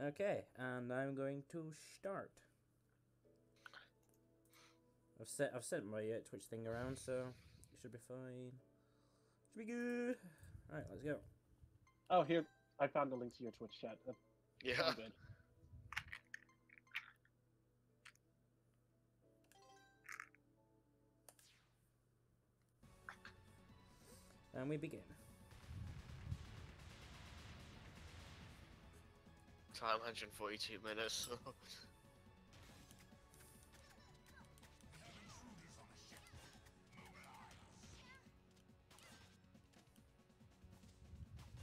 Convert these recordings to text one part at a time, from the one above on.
Okay, and I'm going to start. I've set my Twitch thing around, so it should be fine. Should be good. All right, let's go. Oh, here I found the link to your Twitch chat. Yeah. I'm good. And we begin. Time 142 minutes.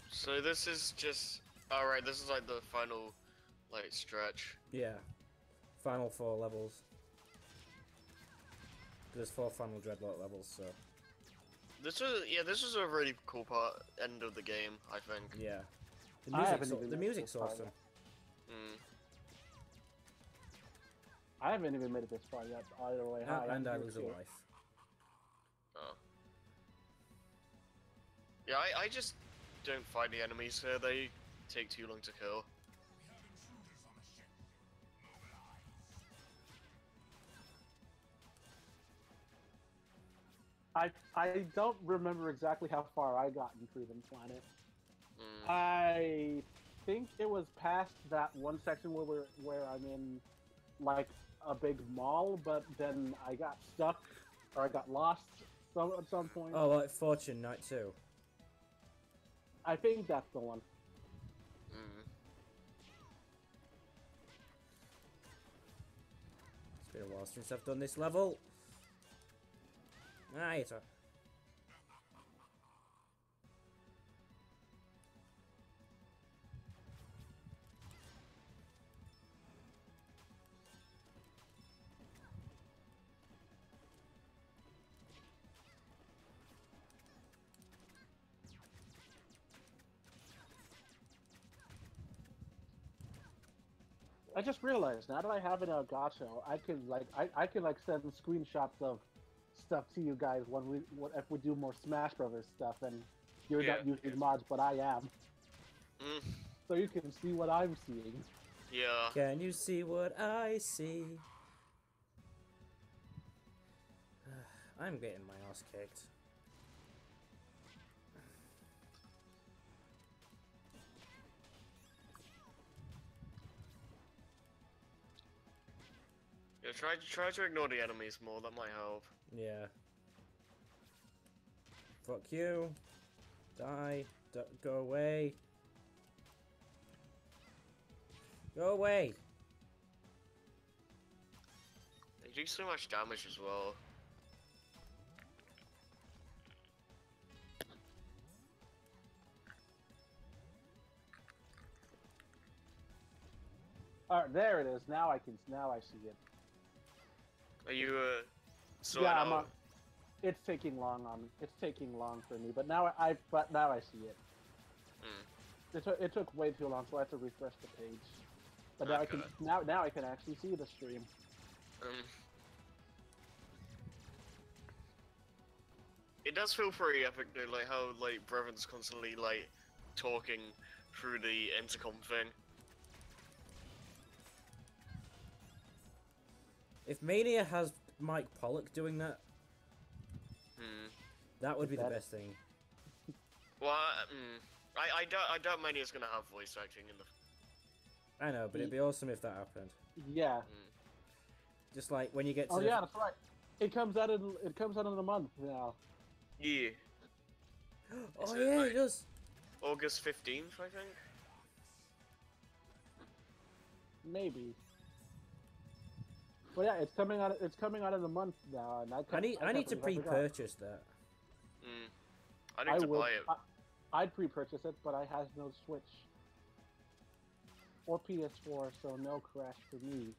So this is just alright. This is like the final, like stretch. Yeah, final 4 levels. There's 4 final Dreadlord levels, so This was a really cool end of the game. I think. yeah. The The music's awesome. I haven't even made it this far yet. Either way, hi. And I I'm lose a here. life. Oh. Yeah, I just don't fight the enemies here. They take too long to kill. I don't remember exactly how far I got in Freedom Planet. I think it was past that one section where I'm in like a big mall, but then I got stuck or I got lost at some point. Oh, like Fortune Night 2. I think that's the one. It's been a while since I've done this level. Ah, it's a... I just realized now that I have an Elgato, I can like send screenshots of stuff to you guys if we do more Smash Brothers stuff, and you're not using mods, but I am. So you can see what I'm seeing. Yeah. Can you see what I see? I'm getting my ass kicked. Yeah, try to ignore the enemies more. That might help. Yeah. Fuck you. Die. Go away. Go away. They do so much damage as well. Alright, there it is. Now I see it. Are you Yeah, I'm on. It's taking long for me, but now I see it. It took way too long, so I have to refresh the page. But now I can actually see the stream. It does feel pretty epic though, like how like Brevon's constantly like talking through the intercom thing. If Mania has Mike Pollock doing that, that would be the best thing. Well, I doubt Mania's gonna have voice acting in the. I know, but it'd be awesome if that happened. Yeah. Just like when you get to. Oh yeah, that's right. It comes out in a month now. Yeah. Oh yeah, it does. August 15th, I think. Maybe. Well, yeah, it's coming out. It's coming out in a month now, and I need to pre-purchase that. I need to buy it. I'd pre-purchase it, but I has no Switch or PS4, so no Crash for me.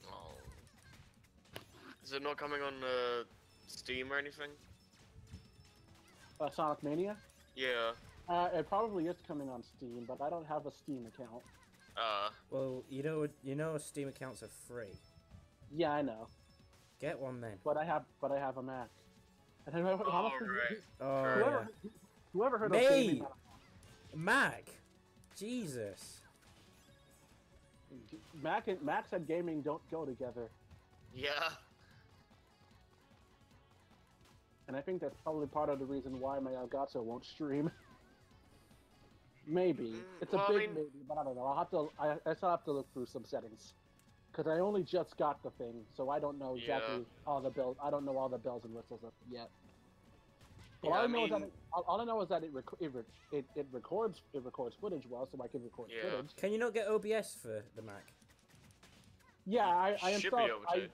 Oh. Is it not coming on Steam or anything? Sonic Mania? Yeah. It probably is coming on Steam, but I don't have a Steam account. Well, you know, Steam accounts are free. Yeah, I know. Get one then. But I have a Mac. And whoever heard Me! of Mac! Jesus. Max and gaming don't go together, Yeah. and I think that's probably part of the reason why my Elgato won't stream. Maybe it's a well, big I mean, maybe, but I don't know. I still have to look through some settings because I only just got the thing, so I don't know exactly all the bells. I don't know all the bells and whistles of it yet. But yeah, all I know is that it records footage well, so I can record footage. Can you not get OBS for the Mac? Yeah, I should be installed. able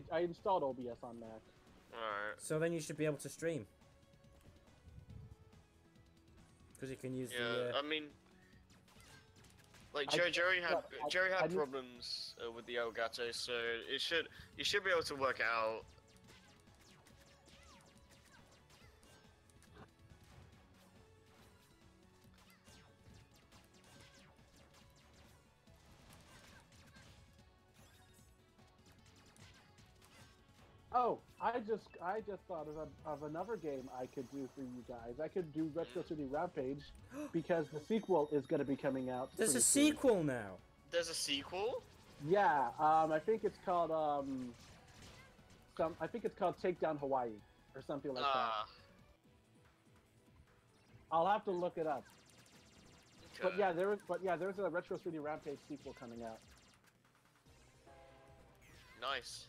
to. I installed OBS on Mac. Alright. So then you should be able to stream. Because you can use Yeah, the. I mean, like I- Jerry had I need- problems with the Elgato, so you should be able to work it out. Oh, I just thought of another game I could do for you guys. I could do Retro City Rampage because the sequel is going to be coming out. There's a pretty soon. sequel now. There's a sequel? Yeah, I think it's called I think it's called Takedown Hawaii or something like that. I'll have to look it up. Okay. But yeah, there's a Retro City Rampage sequel coming out. Nice.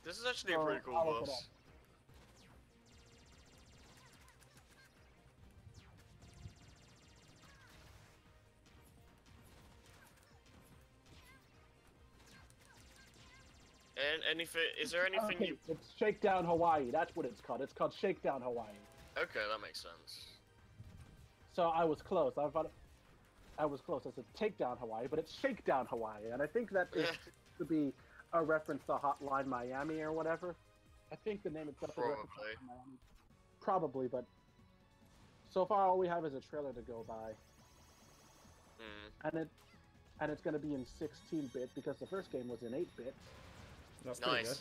This is actually a So, pretty cool I'll look it boss. up. And anything? Is there anything Okay, you? it's Shakedown Hawaii. That's what it's called. It's called Shakedown Hawaii. Okay, that makes sense. So I was close. I was close. I said Takedown Hawaii, but it's Shakedown Hawaii, and I think that is to be a reference to Hotline Miami or whatever. I think the name itself is a reference to Hotline Miami. Probably, but so far all we have is a trailer to go by, and it's going to be in 16-bit because the first game was in 8-bit. That's pretty Nice.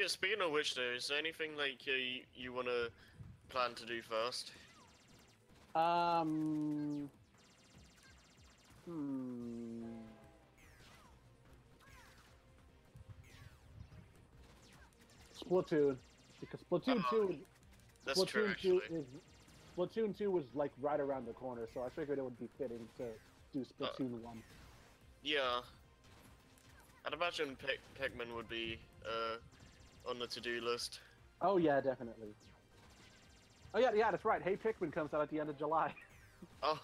Speaking of which, though, is there anything like you want to plan to do first? Splatoon, because Splatoon 2 That's true, actually. Splatoon 2 was like right around the corner, so I figured it would be fitting to do Splatoon 1. Yeah. I'd imagine Pikmin would be on the to-do list. Oh yeah, definitely. Oh yeah, that's right. Hey Pikmin comes out at the end of July, Oh,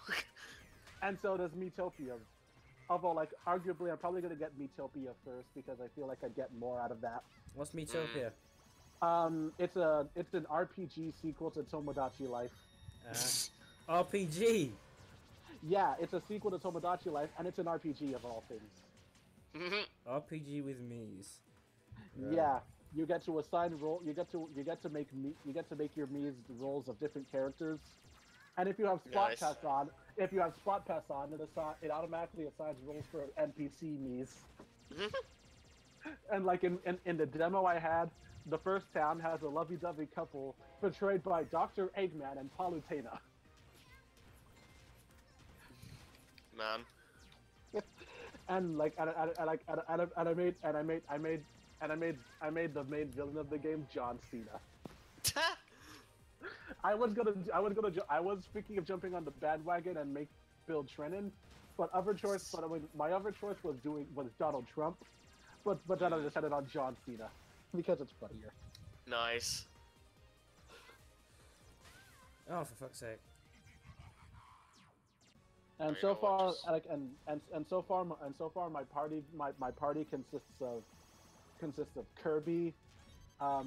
and so does Miitopia. Although, like, arguably, I'm probably gonna get Miitopia first because I feel like I'd get more out of that. What's Miitopia? It's an RPG sequel to Tomodachi Life. RPG. Yeah, it's a sequel to Tomodachi Life, and it's an RPG of all things. RPG with Mii's. Right. Yeah, you get to assign role. You get to make your Mii's roles of different characters, and if you have Spot Nice. Pass on, it automatically assigns roles for NPC Mii's. And like in the demo I had, the first town has a lovey-dovey couple portrayed by Dr. Eggman and Palutena. Man. And like, I made the main villain of the game John Cena. I was thinking of jumping on the bandwagon and build Trennin, but my other choice was Donald Trump, but then I decided on John Cena because it's funnier. Nice. Oh, for fuck's sake. And Very so far, gorgeous. like, and so far, my party consists of Kirby,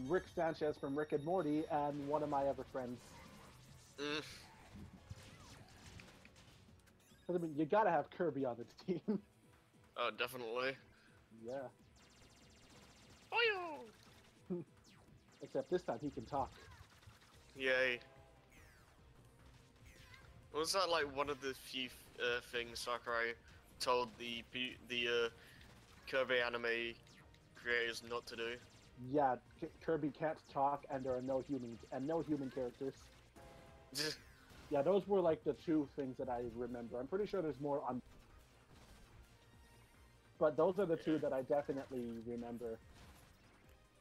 Rick Sanchez from Rick and Morty, and one of my other friends. 'Cause, I mean, you gotta have Kirby on the team. Oh, definitely. Yeah. Boyo! Except this time he can talk. Yay. Was that like one of the few things Sakurai told the Kirby anime creators not to do? Yeah, Kirby can't talk, and there are no human characters. Yeah, those were like the two things that I remember. I'm pretty sure there's more on, but those are the two that I definitely remember.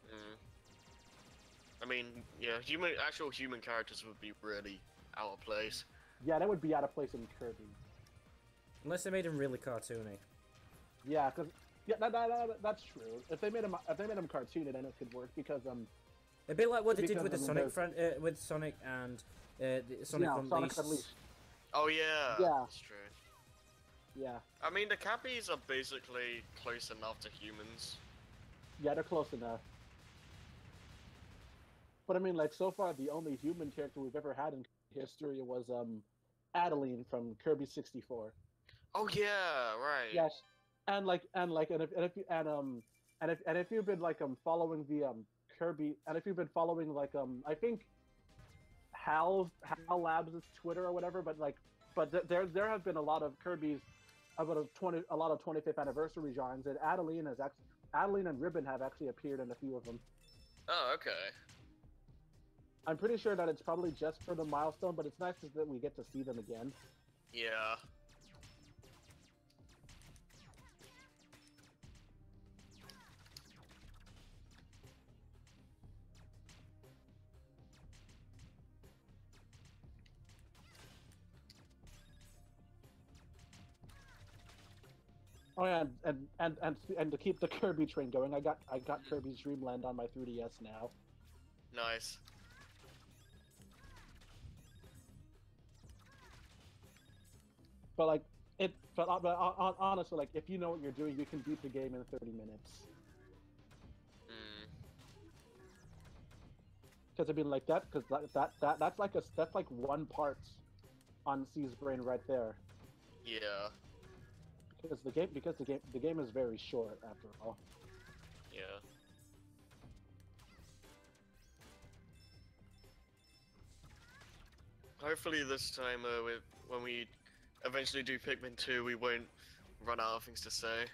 Mm. I mean, yeah, actual human characters would be really out of place. Yeah, that would be out of place in Kirby. Unless they made him really cartoony. Yeah, because that's true. If they made him cartoony, then it could work because A bit like what they did because, with the I mean, Sonic with Sonic and Sonic Sonic Unleashed. Unleashed. Oh yeah, Yeah. that's true. Yeah, I mean, the Cappies are basically close enough to humans. yeah, they're close enough. But I mean, like so far, the only human character we've ever had in history was Adeline from Kirby 64. Oh yeah, right. Yes, and if you've been like following the Kirby, and if you've been following like I think HAL Labs' Twitter or whatever, but there have been a lot of Kirby's about a lot of 25th anniversary drawings, and Adeline and Ribbon have actually appeared in a few of them. Oh, okay. I'm pretty sure that it's probably just for the milestone, but it's nice that we get to see them again. Yeah. Oh yeah, and to keep the Kirby train going, I got Kirby's Dream Land on my 3DS now. Nice. But like honestly, like if you know what you're doing, you can beat the game in 30 minutes. Because I mean, like that's like one part on C's brain right there. Yeah. Because the game is very short after all. Yeah. Hopefully this time, when we eventually do Pikmin 2, we won't run out of things to say.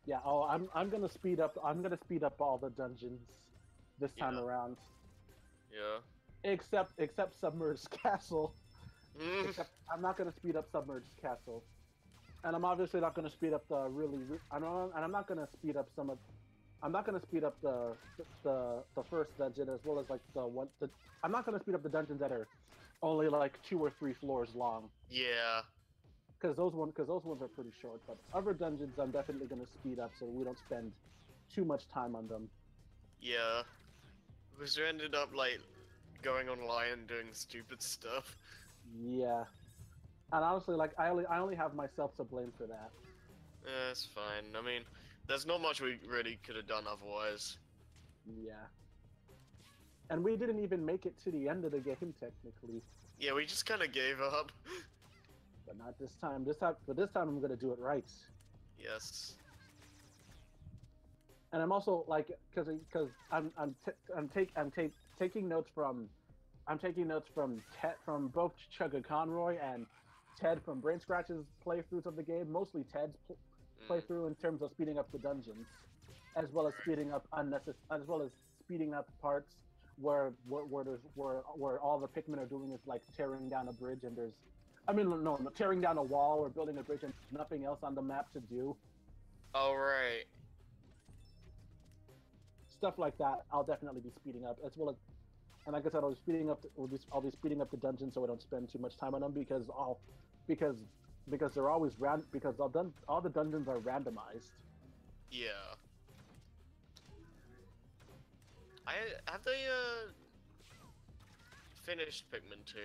Yeah. Oh, I'm gonna speed up. I'm gonna speed up all the dungeons this time around. Yeah. Except Submerged Castle. Mm. Except I'm not gonna speed up Submerged Castle, and I'm obviously not gonna speed up the I'm not gonna speed up some of. I'm not gonna speed up the first dungeon as well as like I'm not gonna speed up the dungeons that are only like 2 or 3 floors long. Yeah. Because those ones are pretty short. But other dungeons I'm definitely gonna speed up so we don't spend too much time on them. Yeah. Because we ended up like going online and doing stupid stuff. Yeah. And honestly, like I only have myself to blame for that. Yeah, it's fine. I mean, there's not much we really could have done otherwise. Yeah. And we didn't even make it to the end of the game technically. Yeah, we just kind of gave up. But not this time. This time I'm gonna do it right. Yes. And I'm also like, because I'm taking notes from Ted, from both Chugga Conroy and Ted from Brain Scratch's playthroughs of the game. Mostly Ted's playthrough in terms of speeding up the dungeons, as well as speeding up parts where all the Pikmin are doing is like tearing down a bridge and tearing down a wall or building a bridge and there's nothing else on the map to do. All right. Stuff like that, I'll definitely be speeding up, as well as, and like I said, I'll be speeding up the dungeons so I don't spend too much time on them because they're always because all the dungeons are randomized. Yeah. Have they finished Pikmin 2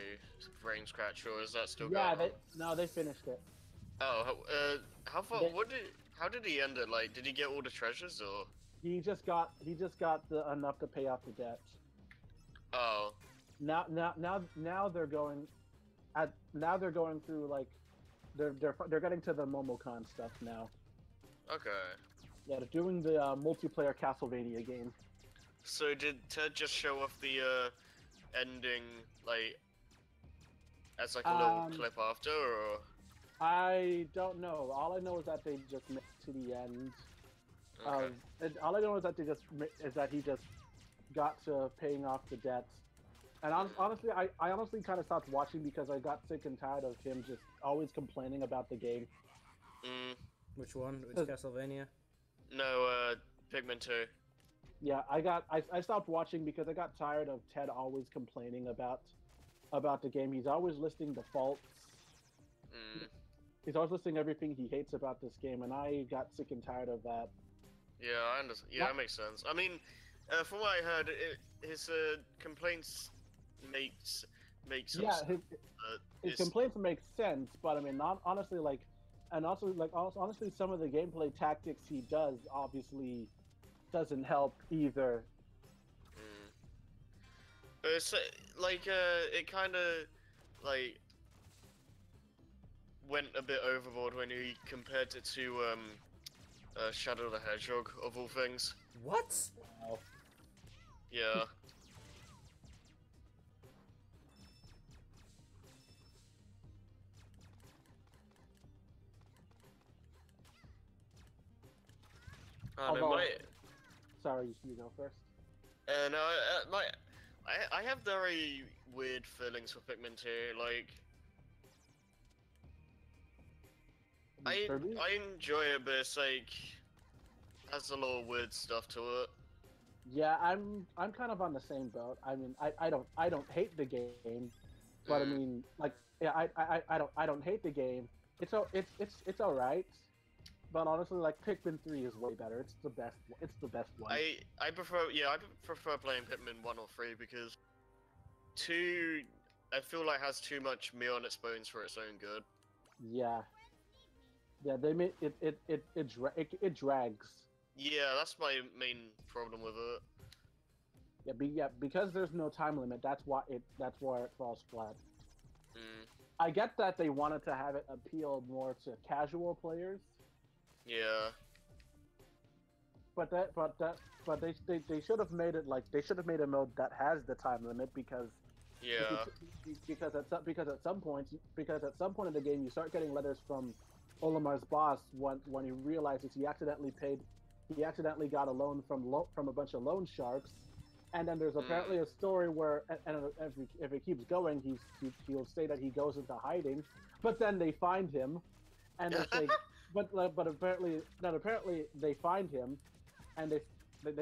Brain Scratch, or is that still going on? They finished it. Oh, how far? How did he end it? Like, did he get all the treasures, or? He just got enough to pay off the debt. Oh. Now they're going through like they're getting to the Momocon stuff now. Okay. Yeah, they're doing the multiplayer Castlevania game. So did Ted just show off the ending like as like a little clip after, or? I don't know. All I know is that they just made it to the end. Okay. All I know is that he just got to paying off the debts, And honestly, I honestly kind of stopped watching because I got sick and tired of him just always complaining about the game. Mm. Which one? Which Castlevania? No, Pikmin 2. Yeah, I stopped watching because I got tired of Ted always complaining about the game. He's always listing the faults. Mm. He's always listing everything he hates about this game, and I got sick and tired of that. Yeah, I understand. Yeah, that makes sense. I mean, from what I heard, his complaints make some Yeah, sense. his complaints make sense, but I mean, honestly, like, and also like honestly, some of the gameplay tactics he does obviously doesn't help either. Mm. But it's like it kind of like went a bit overboard when he compared it to Shadow the Hedgehog of all things. What? Wow. Yeah. Sorry, you go first. No, I have very weird feelings for Pikmin 2. Like, I enjoy it, but it's like has a lot of weird stuff to it. Yeah, I'm kind of on the same boat. I mean, I don't hate the game, but I mean, like, yeah, I don't hate the game. It's all right. But honestly, like, Pikmin 3 is way better. It's the best. It's the best one. I prefer playing Pikmin 1 or 3 because 2 I feel like has too much meat on its bones for its own good. Yeah. Yeah, they made it drags. Yeah, that's my main problem with it. Yeah, because there's no time limit. That's why it falls flat. Mm. I get that they wanted to have it appeal more to casual players. Yeah. But they should have made it like they should have made a mode that has the time limit because because at some point in the game you start getting letters from Olimar's boss when he realizes he accidentally got a loan from a bunch of loan sharks, and then there's apparently a story where and if it keeps going he'll say that he goes into hiding, but then they find him, and they say but apparently they find him, and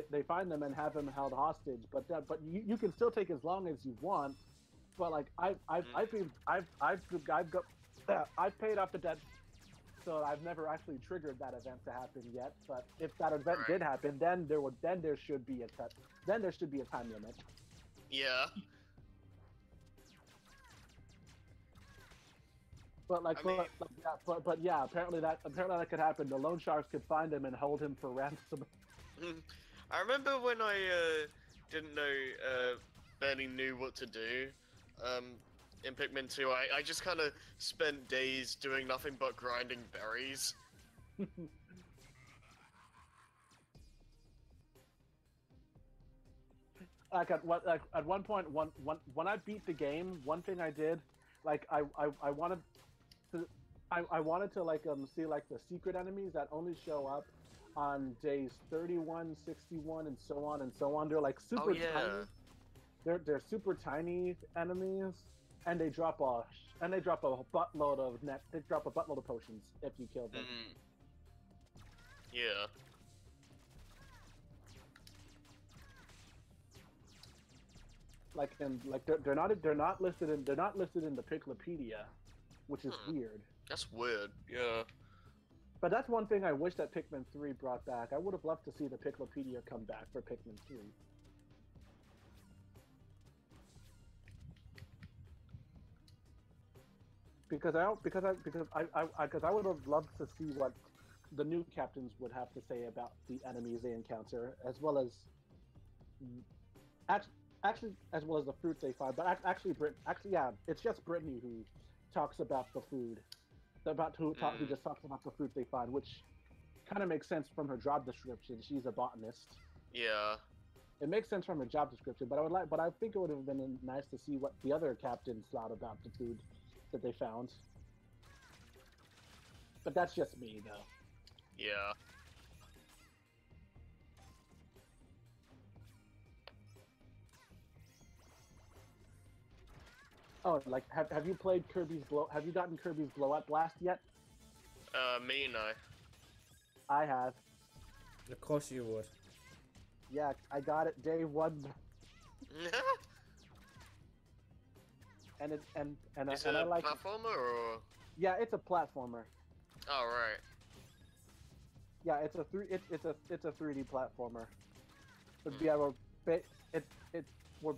they find them and have him held hostage, but you can still take as long as you want, but like I've paid off the debt. So I've never actually triggered that event to happen yet, but if that event did happen, then there should be a time limit. Yeah. But yeah, apparently that could happen. The loan sharks could find him and hold him for ransom. I remember when I didn't know barely knew what to do. In Pikmin 2, I just kind of spent days doing nothing but grinding berries. At one point, when I beat the game, one thing I did, like I wanted to like see like the secret enemies that only show up on days 31, 61, and so on. They're like super tiny. They're super tiny enemies. And they drop a buttload of potions if you kill them. Yeah. They're not listed in the Piklopedia, which is weird. That's weird. Yeah. But that's one thing I wish that Pikmin 3 brought back. I would have loved to see the Piklopedia come back for Pikmin 3. Because I would have loved to see what the new captains would have to say about the enemies they encounter, as well as the fruits they find. But it's just Brittany who talks about the food, who just talks about the fruit they find, which kind of makes sense from her job description. She's a botanist. Yeah. It makes sense from her job description, but I think it would have been nice to see what the other captains thought about the food that they found. But that's just me, though. Yeah. Oh, like have you played Kirby's Blow? Have you gotten Kirby's Blowout Blast yet? Me no. I have. Of course you would. Yeah, I got it day one, and it and Is I, it and I a like. platformer or? Yeah, it's a platformer. Oh right. Yeah, it's a 3D platformer. But Hmm. yeah, it we're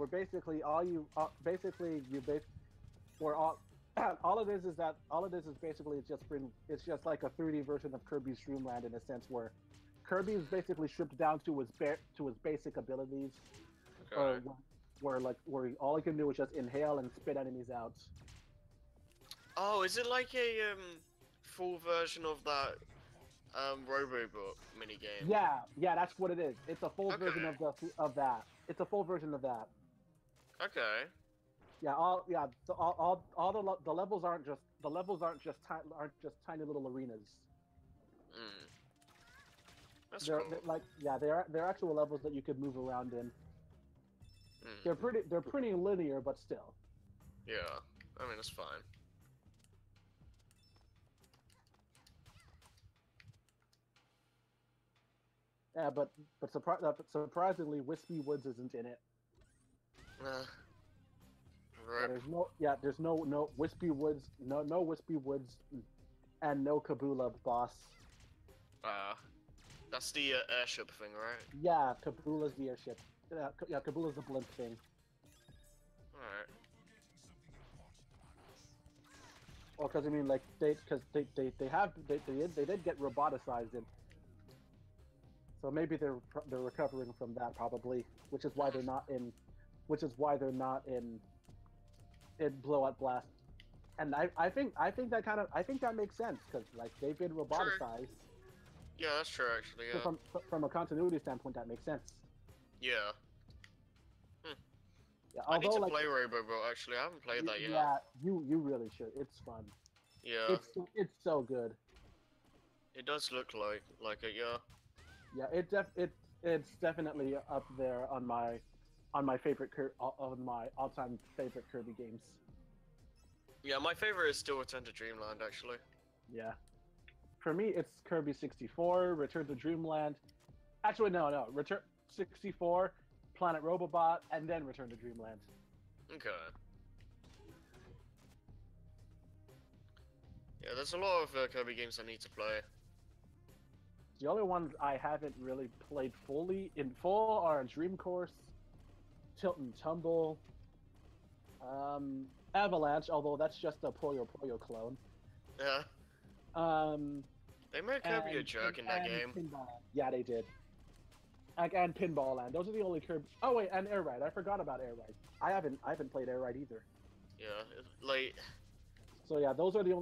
basically all you basically you base we're all all it is that all it is basically it's just like a 3D version of Kirby's Dreamland in a sense where Kirby is basically stripped down to his basic abilities, or Okay. where all he can do is just inhale and spit enemies out. Oh, is it like a full version of that Robobot minigame? Yeah, that's what it is. It's a full version Okay. of that. It's a full version of that. Okay. All the levels aren't just aren't just tiny little arenas. Hmm. That's cool. They're actual levels that you could move around in. Hmm. They're pretty linear, but still. Yeah. I mean, that's fine. Yeah, but surprisingly, Wispy Woods isn't in it. Uh, Yeah, rip. there's no Wispy Woods, no Wispy Woods, and no Kabula boss. Uh, that's the airship thing, right? Yeah, Kabula's the airship. Yeah, Kabula's the blimp thing. Alright. Well, because I mean, like they did get roboticized in, so maybe they're recovering from that probably, which is why they're not in, which is why they're not in Blowout Blast. And I think that makes sense because like they've been roboticized. Yeah, that's true, actually, So yeah. from a continuity standpoint, that makes sense. Yeah. Yeah, I need although to like play Robobot, actually. I haven't played that yet. yeah, you really should. It's fun. Yeah. It's so good. It does look like it, yeah. Yeah, it's definitely up there on my favorite on my all-time favorite Kirby games. Yeah, my favorite is still Return to Dreamland, actually. Yeah. For me, it's Kirby 64, Return to Dreamland. Actually, no, Return 64, Planet Robobot, and then Return to Dreamland. Okay. Yeah, there's a lot of Kirby games I need to play. The only ones I haven't really played in full are Dream Course, Tilt and Tumble, Avalanche, although that's just a Puyo Puyo clone. Yeah. Um, They made Kirby a jerk in that game. Pinball Land. Yeah, they did. And Pinball Land. Those are the only Kirby. Oh wait, and Air Ride. I forgot about Air Ride. I haven't played Air Ride either. Yeah, like, So yeah, those are the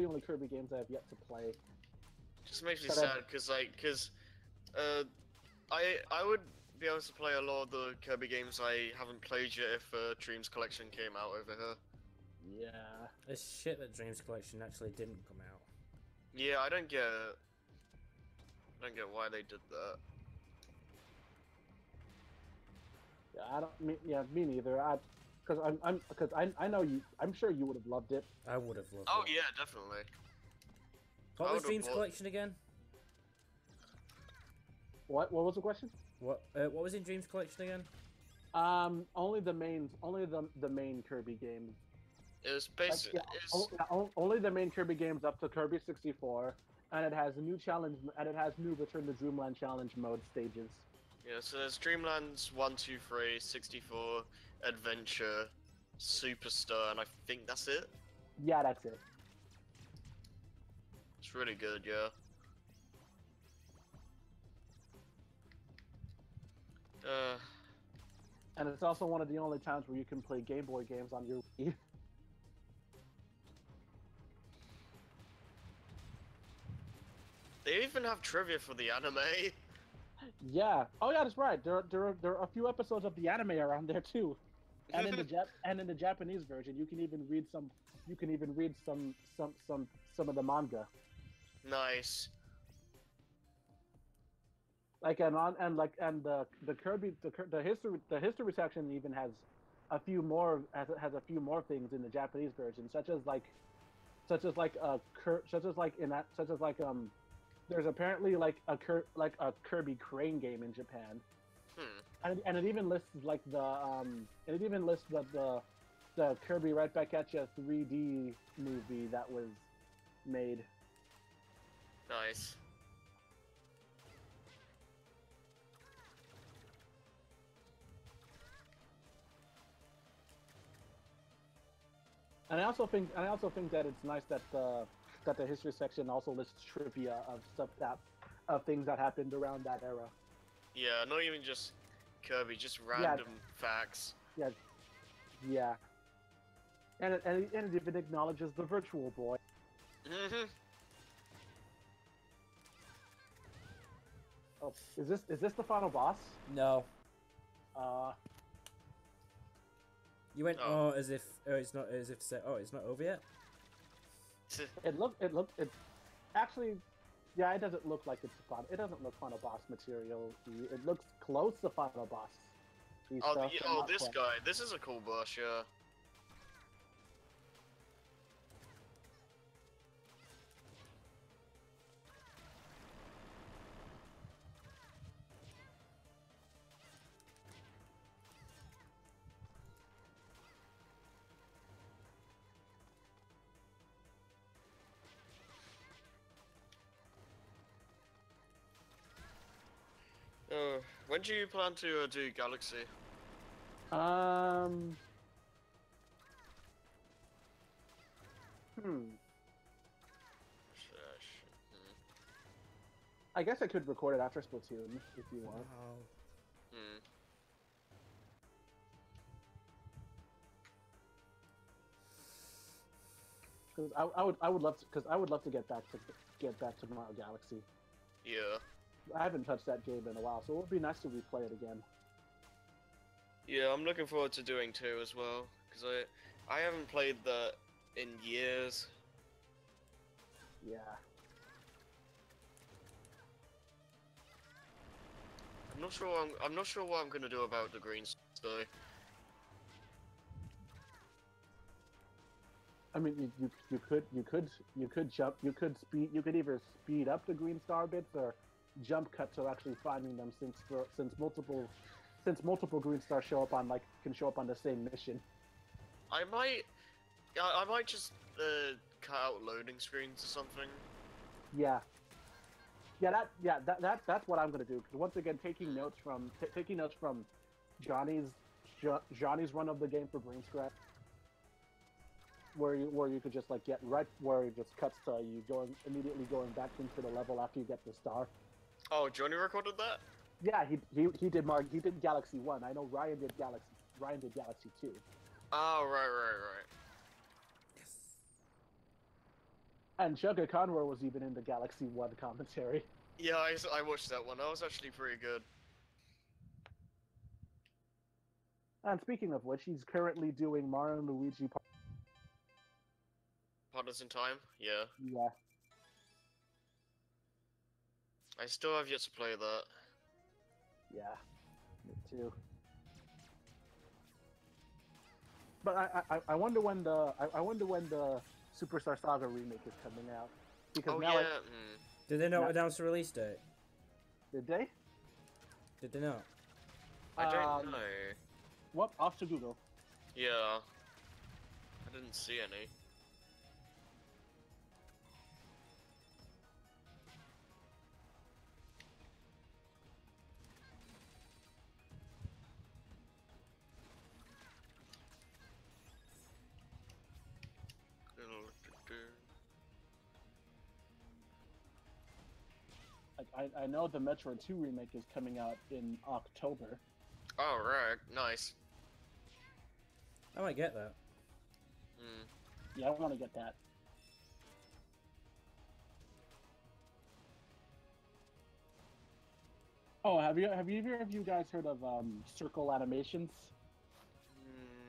only Kirby games I have yet to play. just makes me But sad, cause I would be able to play a lot of the Kirby games I haven't played yet if Dreams Collection came out over here. Yeah. It's shit that Dreams Collection actually didn't come out. Yeah, I don't get why they did that. Yeah, I don't. Me neither. Because I know you. I'm sure you would have loved it. I would have loved Oh it. yeah, definitely. What I was would've Dreams bought- Collection again? What was the question? What was in Dreams Collection again? Only the main Kirby games. It was Like, basically only the main Kirby games up to Kirby 64, and it has new Return to Dreamland challenge mode stages. yeah. So there's Dreamlands 1, 2, 3, 64, Adventure, Superstar, and I think that's it. Yeah, that's it. It's really good, yeah. And it's also one of the only times where you can play Game Boy games on your Wii. They even have trivia for the anime. Yeah. Oh yeah, that's right. There are a few episodes of the anime around there too. And in the Japanese version, you can even read some. You can even read some of the manga. Nice. Like and the Kirby the history section even has a few more has a few more things in the Japanese version, such as like there's apparently like a Kirby Crane game in Japan, and it even lists like the Kirby Right Back at Ya 3D movie that was made. Nice. And I also think that it's nice that the history section also lists trivia of things that happened around that era. Yeah, not even just Kirby, just random facts. Yeah, yeah. And it even acknowledges the Virtual Boy. Oh, is this the final boss? No. Uh, You went as if it's not to say it's not over yet. it actually, yeah, it doesn't look like it doesn't look final boss material. It looks close to final boss. This guy. This is a cool boss, yeah. When do you plan to do Galaxy? I guess I could record it after Splatoon if you want. Because I would love to get back to Mario Galaxy. Yeah. I haven't touched that game in a while, so it would be nice to replay it again. Yeah, I'm looking forward to doing 2 as well, because I haven't played that in years. Yeah. I'm not sure what I'm gonna do about the greens though. I mean, you could either speed up the green star bits or jump cut to actually finding them, since multiple green stars can show up on the same mission. I might just cut out loading screens or something. Yeah. That's what I'm gonna do. Because once again, taking notes from Johnny's run of the game for Green Scrap, where you could just like get right where it just cuts to you immediately going back into the level after you get the star. Oh, Johnny recorded that? Yeah, he did Galaxy 1. I know Ryan did Galaxy 2. Oh, right. Yes. And Chugga Conroy was even in the Galaxy 1 commentary. Yeah, I watched that one. That was actually pretty good. And speaking of which, he's currently doing Mario and Luigi Partners in Time? Yeah. Yeah. I still have yet to play that. Yeah. Me too. But I wonder when the Superstar Saga remake is coming out. Because now Did they not announce a release date? Did they? Did they not? I don't know. What? Off to Google. Yeah. I didn't see any. I know the Metroid 2 remake is coming out in October. Oh, right. Nice. I might get that. Yeah, I want to get that. Oh, have either of you guys heard of Circle Animations?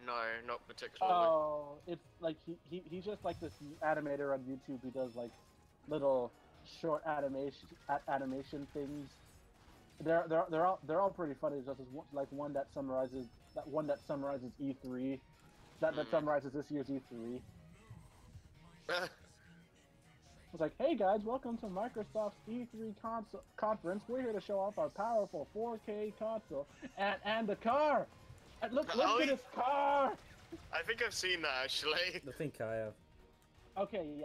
No, not particularly. Oh, it's like he's just like this animator on YouTube who does like little short animation things. They're all pretty funny. There's just one that summarizes that one that summarizes E3, that summarizes this year's E3. It's like, hey guys, welcome to Microsoft's E3 conference. We're here to show off our powerful 4K console and the car. And look at this car. I think I've seen that actually. I think I have. Okay,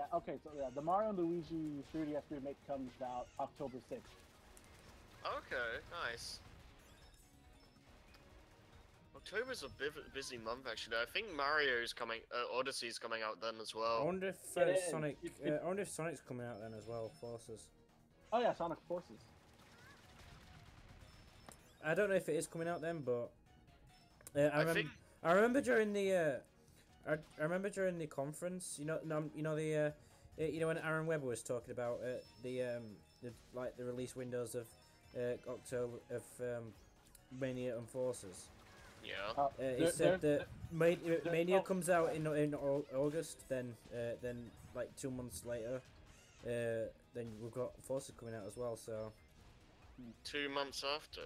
so the Mario and Luigi 3DS remake comes out October 6th. Okay, nice. October's a busy month actually. I think Mario's coming, Odyssey's coming out then as well. I wonder if Sonic. I wonder if Sonic's coming out then as well. Forces. Oh yeah, Sonic Forces. I don't know if it is coming out then, but I remember during the I remember during the conference. You know when Aaron Webber was talking about the release windows of October of Mania and Forces. Yeah. He said that Mania comes out in August, then like 2 months later, then we've got Forces coming out as well. So 2 months after.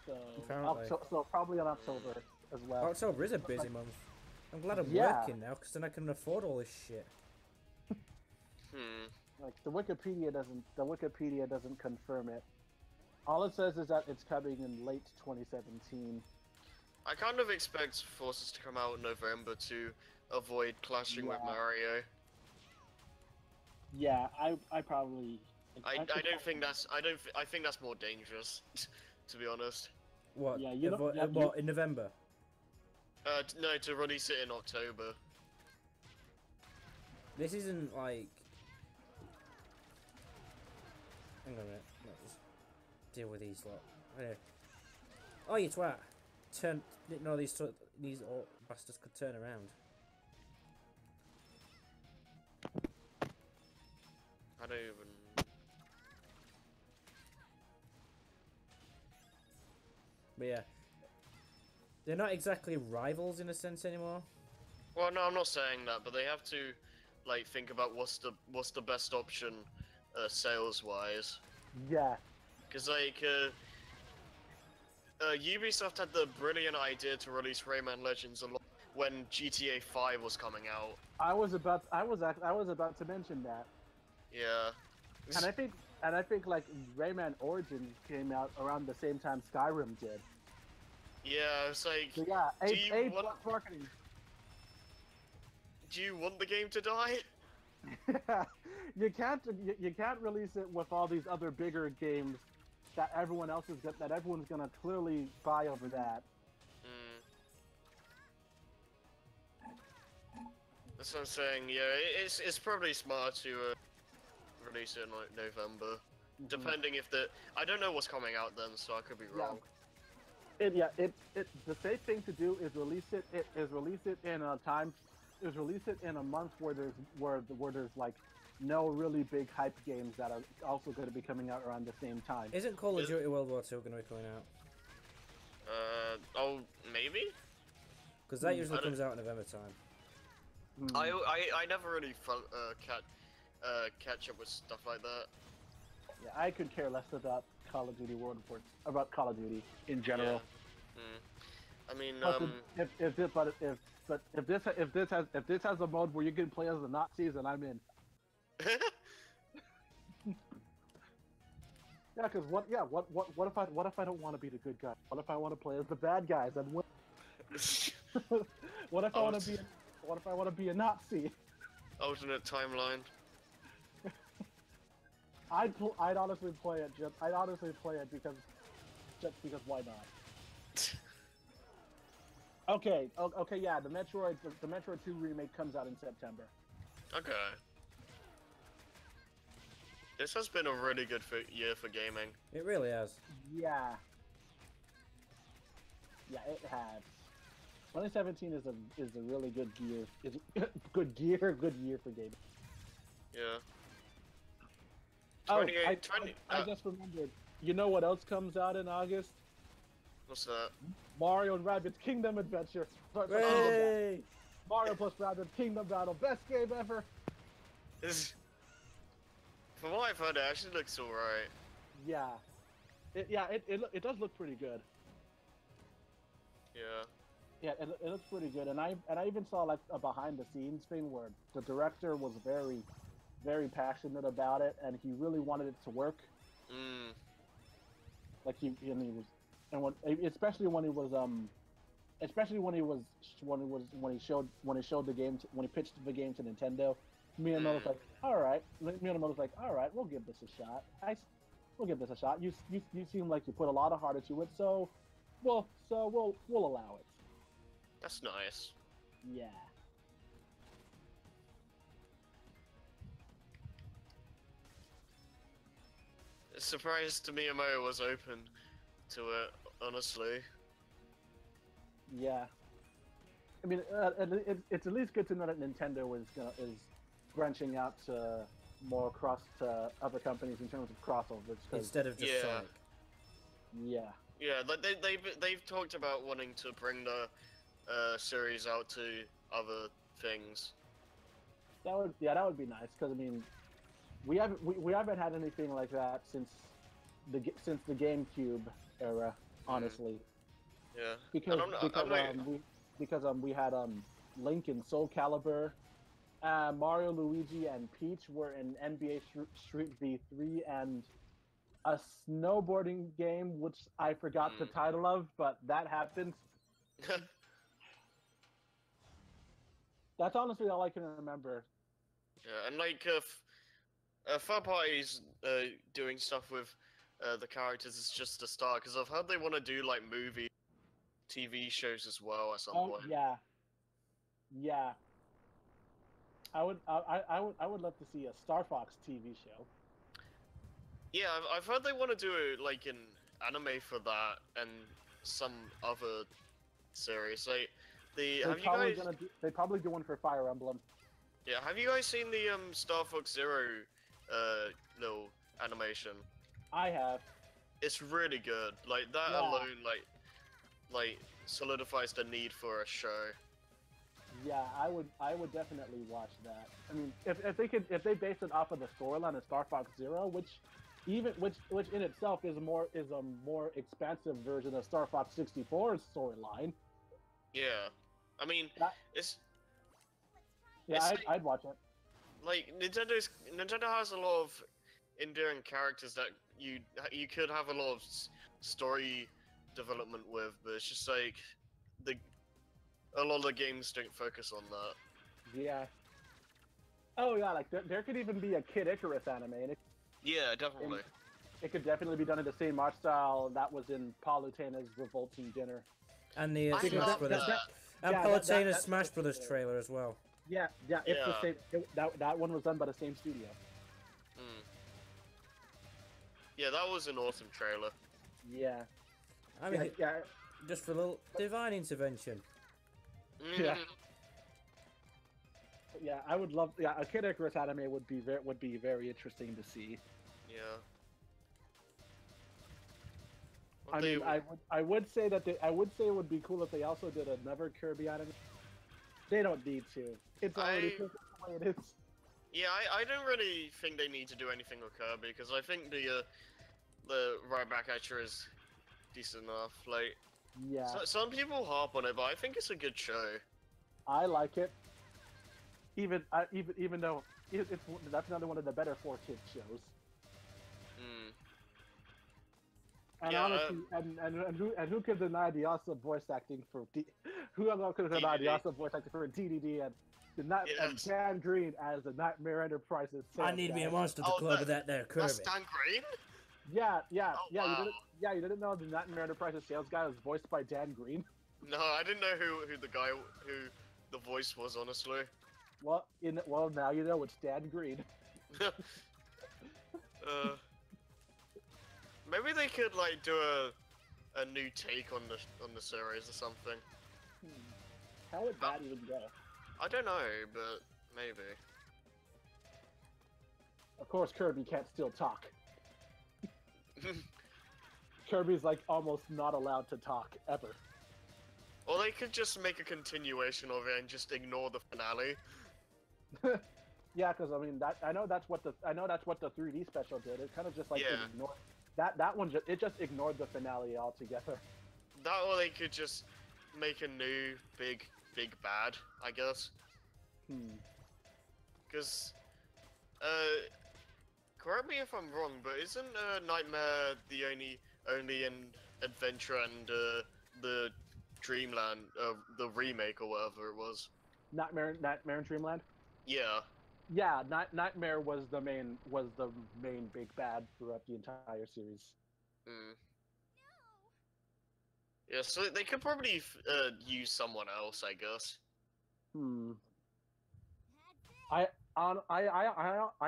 So probably in October as well. October is a busy month. I'm glad I'm working now, because then I can afford all this shit. Like the Wikipedia doesn't confirm it. All it says is that it's coming in late 2017. I kind of expect Forces to come out in November to avoid clashing with Mario. Yeah, I probably. I think that's more dangerous, to be honest. What? Yeah, what in November? No, to release it in October. This isn't like. Hang on a minute. Let's deal with these lot. Anyway. Oh, you twat! Didn't know these old bastards could turn around. I don't even. But yeah, they're not exactly rivals in a sense anymore. Well, no, I'm not saying that, but they have to, like, think about what's the best option, sales-wise. Yeah. Because like, Ubisoft had the brilliant idea to release Rayman Legends when GTA 5 was coming out. I was about to mention that. Yeah. And I think like Rayman Origins came out around the same time Skyrim did. Yeah, it's like. So yeah, marketing. Do you want the game to die? you can't release it with all these other bigger games that everyone's gonna clearly buy over that. That's what I'm saying. Yeah, it's probably smart to release it in like November, depending if I don't know what's coming out then, so I could be wrong. The safe thing to do is release it in a month where there's like no really big hype games that are also going to be coming out around the same time. Isn't Call of Duty World War II going to be coming out? Oh, maybe? Because that usually comes out in November time. I never really catch up with stuff like that. Yeah, I could care less about Call of Duty about Call of Duty in general. Yeah. I mean, if this has a mode where you can play as the Nazis, then I'm in. Yeah, because what if I don't want to be the good guy? What if I want to play as the bad guys and win? What if I want to be a Nazi? Alternate timeline. I'd honestly play it because why not? Okay, yeah, the Metroid 2 remake comes out in September. Okay. This has been a really good year for gaming. It really has. Yeah. Yeah, it has. 2017 is a really good year. Good year for gaming. Yeah. I just remembered. You know what else comes out in August? What's that? Mario and Rabbids Kingdom Adventure. Hey! Mario plus Rabbids Kingdom Battle. Best game ever. From what I've heard, it actually looks alright. Yeah. It does look pretty good. Yeah. Yeah, it looks pretty good, and I even saw like a behind the scenes thing where the director was very passionate about it, and he really wanted it to work. Mm. Like and he was, and when especially when he was especially when he showed the game when he pitched the game to Nintendo. Miyamoto was like, all right. Miyamoto was like, all right, we'll give this a shot. We'll give this a shot. You seem like you put a lot of heart into it, so we'll allow it. That's nice. Yeah. Surprised Miyamoto was open to it, honestly. Yeah. I mean, it's at least good to know that Nintendo is branching out to more across to other companies in terms of crossovers. Instead of just Sonic. Yeah. Yeah, like they've talked about wanting to bring the series out to other things. That would be nice, because I mean, we haven't had anything like that since the GameCube era, honestly. Yeah. Because we had Link in Soul Calibur, Mario, Luigi, and Peach were in NBA Street V3, and a snowboarding game which I forgot the title of, but that happened. That's honestly all I can remember. Yeah, and like third parties doing stuff with the characters is just a start, because I've heard they want to do like movie, TV shows as well at some point. Yeah. I would love to see a Star Fox TV show. Yeah, I've heard they want to do like an anime for that and some other series. Like They probably do one for Fire Emblem. Yeah, have you guys seen the Star Fox Zero little animation? I have. It's really good. Like that alone, like solidifies the need for a show. Yeah, I would definitely watch that. I mean, if they base it off of the storyline of Star Fox Zero, which in itself is a more expansive version of Star Fox 64's storyline. Yeah, I mean, I'd watch it. Like Nintendo has a lot of endearing characters that you could have a lot of story development with, but it's just like a lot of the games don't focus on that. Yeah. Oh yeah, like there could even be a Kid Icarus anime. Yeah, definitely. It could definitely be done in the same art style that was in Palutena's Revolting Dinner. And the Smash Brothers. And Palutena's Smash Brothers trailer as well. Yeah, it's the same. That one was done by the same studio. Yeah, that was an awesome trailer. Yeah. I mean, just for a little divine intervention. Yeah. Yeah, I would love. Yeah, a Kid Icarus anime would be very interesting to see. Yeah. I mean, I would say it would be cool if they also did another Kirby anime. They don't need to. It's already the way it is. Yeah, I don't really think they need to do anything with Kirby, because I think the right back catcher is decent enough. Like, yeah. Some people harp on it, but I think it's a good show. I like it. Even though that's another one of the better 4-kid shows. And honestly, and who could deny the awesome voice acting for who could deny the awesome voice acting for DDD and and Dan Green as the Nightmare Enterprises. I need to be a monster to club with that there Kirby. That's Dan Green? Yeah. Wow. You didn't know the Nightmare Enterprises sales guy was voiced by Dan Green? No, I didn't know who the guy who the voice was, honestly. Well, now you know it's Dan Green. Maybe they could like do a new take on the series or something. How would that even go? I don't know, but maybe. Of course, Kirby can't still talk. Kirby's like almost not allowed to talk ever. Or they could just make a continuation of it and just ignore the finale. Yeah, because I mean I know that's what the 3D special did. It kind of just like ignored that one. It just ignored the finale altogether. That, or they could just make a new big bad, I guess. Because, correct me if I'm wrong, but isn't Nightmare the only adventure and the Dreamland, the remake or whatever it was? Nightmare in Dreamland. Yeah. Yeah, Nightmare was the main big bad throughout the entire series. Mm. Yeah, so they could probably use someone else, I guess. I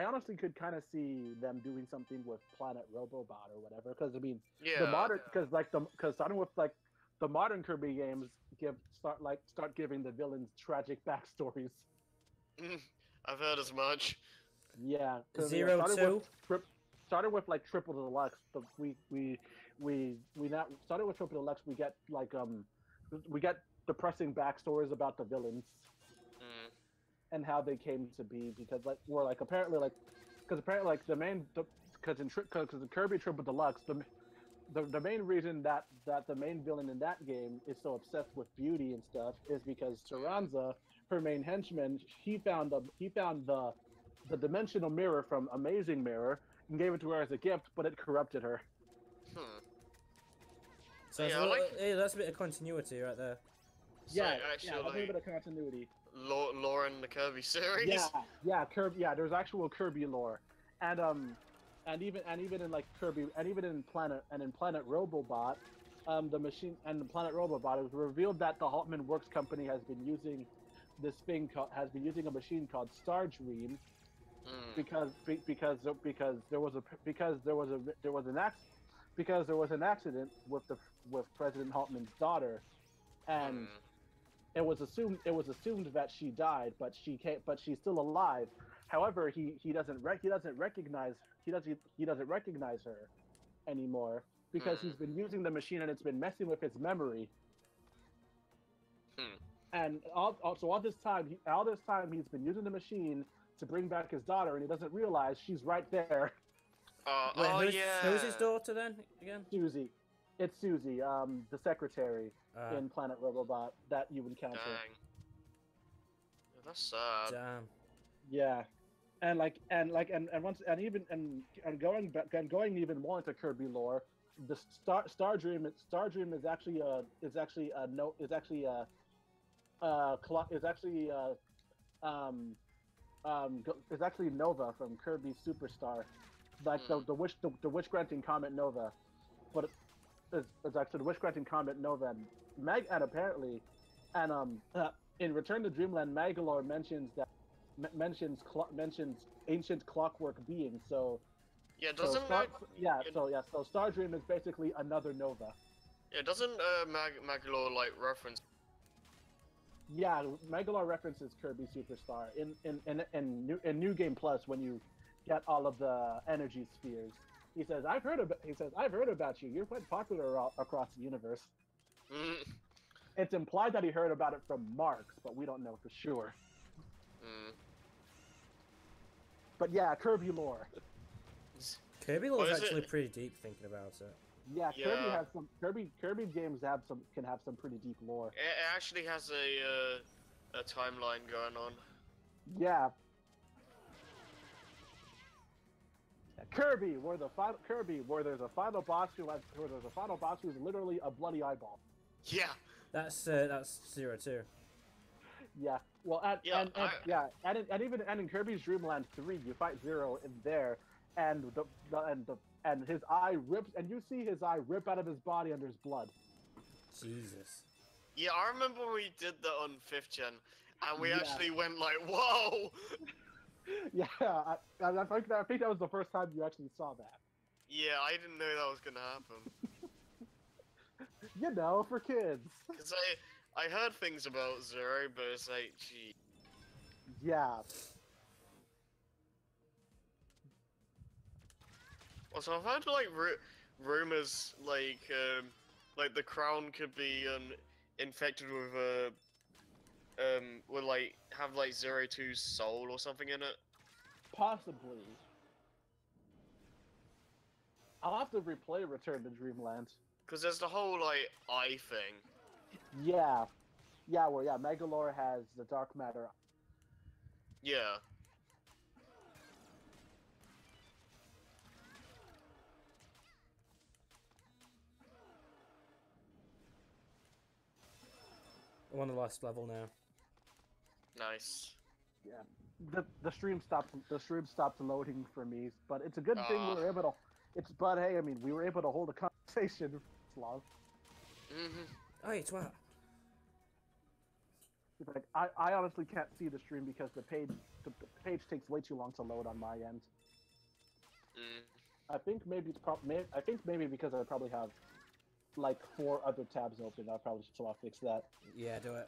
honestly could kind of see them doing something with Planet Robobot or whatever, because I mean, the modern, because starting with like the modern Kirby games start giving the villains tragic backstories. I've heard as much. Yeah, 0-2. Started with like Triple Deluxe, but we now started with Triple Deluxe. We get depressing backstories about the villains and how they came to be, because apparently the main because in Kirby Triple Deluxe the main reason that the main villain in that game is so obsessed with beauty and stuff is because Taranza, her main henchman, he found the dimensional mirror from Amazing Mirror and gave it to her as a gift, but it corrupted her. So that's a bit of continuity right there. So yeah, a little bit of continuity. Lore in the Kirby series. Kirby. Yeah, there's actual Kirby lore, and even in like Kirby, and even in Planet Robobot, the machine and the Planet Robobot, it was revealed that the Haltman Works Company has been using a machine called Star Dream, because there was an accident with President Haltman's daughter, and it was assumed that she died, but she's still alive. However, he doesn't recognize her anymore because he's been using the machine and it's been messing with his memory. And all this time he's been using the machine to bring back his daughter, and he doesn't realize she's right there. Who's his daughter then again? Susie. It's Susie, the secretary in Planet Robobot that you encounter. Dang. Yeah, that's sad. Damn. Yeah, and going even more into Kirby lore, the Star Dream is actually Nova from Kirby Superstar, like the wish granting Comet Nova, but it's actually the wish granting Comet Nova and apparently, in Return to Dreamland, Magolor mentions ancient clockwork beings. So yeah, so Star Dream is basically another Nova. Yeah, doesn't Magolor like reference? Yeah, Magolor references Kirby Superstar in New Game Plus when you get all of the energy spheres. He says, I've heard about you. You're quite popular across the universe. It's implied that he heard about it from Marx, but we don't know for sure. But yeah, Kirby lore. Kirby lore is actually pretty deep thinking about it. Yeah, Kirby games can have some pretty deep lore. It actually has a timeline going on. Yeah. Kirby, where there's a final boss who's literally a bloody eyeball. Yeah. That's 0-2. Yeah. Well, even in Kirby's Dream Land 3, you fight Zero in there, and his eye rips, and you see his eye rip out of his body and there's blood. Jesus. Yeah, I remember we did that on 5th Gen, and we actually went like, whoa! Yeah, I think that was the first time you actually saw that. Yeah, I didn't know that was gonna happen. You know, for kids. Because I heard things about Zero, but it's like, gee. Yeah. Also, I've heard like rumors like the crown could be infected with like have like 02's soul or something in it. Possibly. I'll have to replay Return to Dreamland. Because there's the whole like eye thing. Yeah, yeah, Megalore has the dark matter. Yeah. I'm on the last level now. Nice. Yeah, the stream stopped loading for me, but it's a good thing we were able to. But hey, I mean, we were able to hold a conversation for this long. Mm-hmm. Hey, twat. Like, I honestly can't see the stream because the page takes way too long to load on my end. I think maybe because I probably have like 4 other tabs open. I'll fix that. Yeah, do it.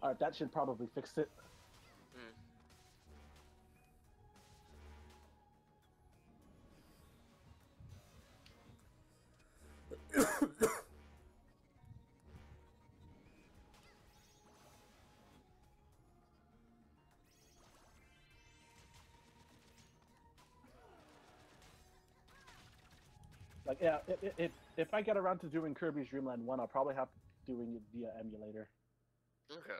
Alright, that should probably fix it. Like, yeah, if I get around to doing Kirby's Dream Land 1, I'll probably have to doing it via emulator. Okay.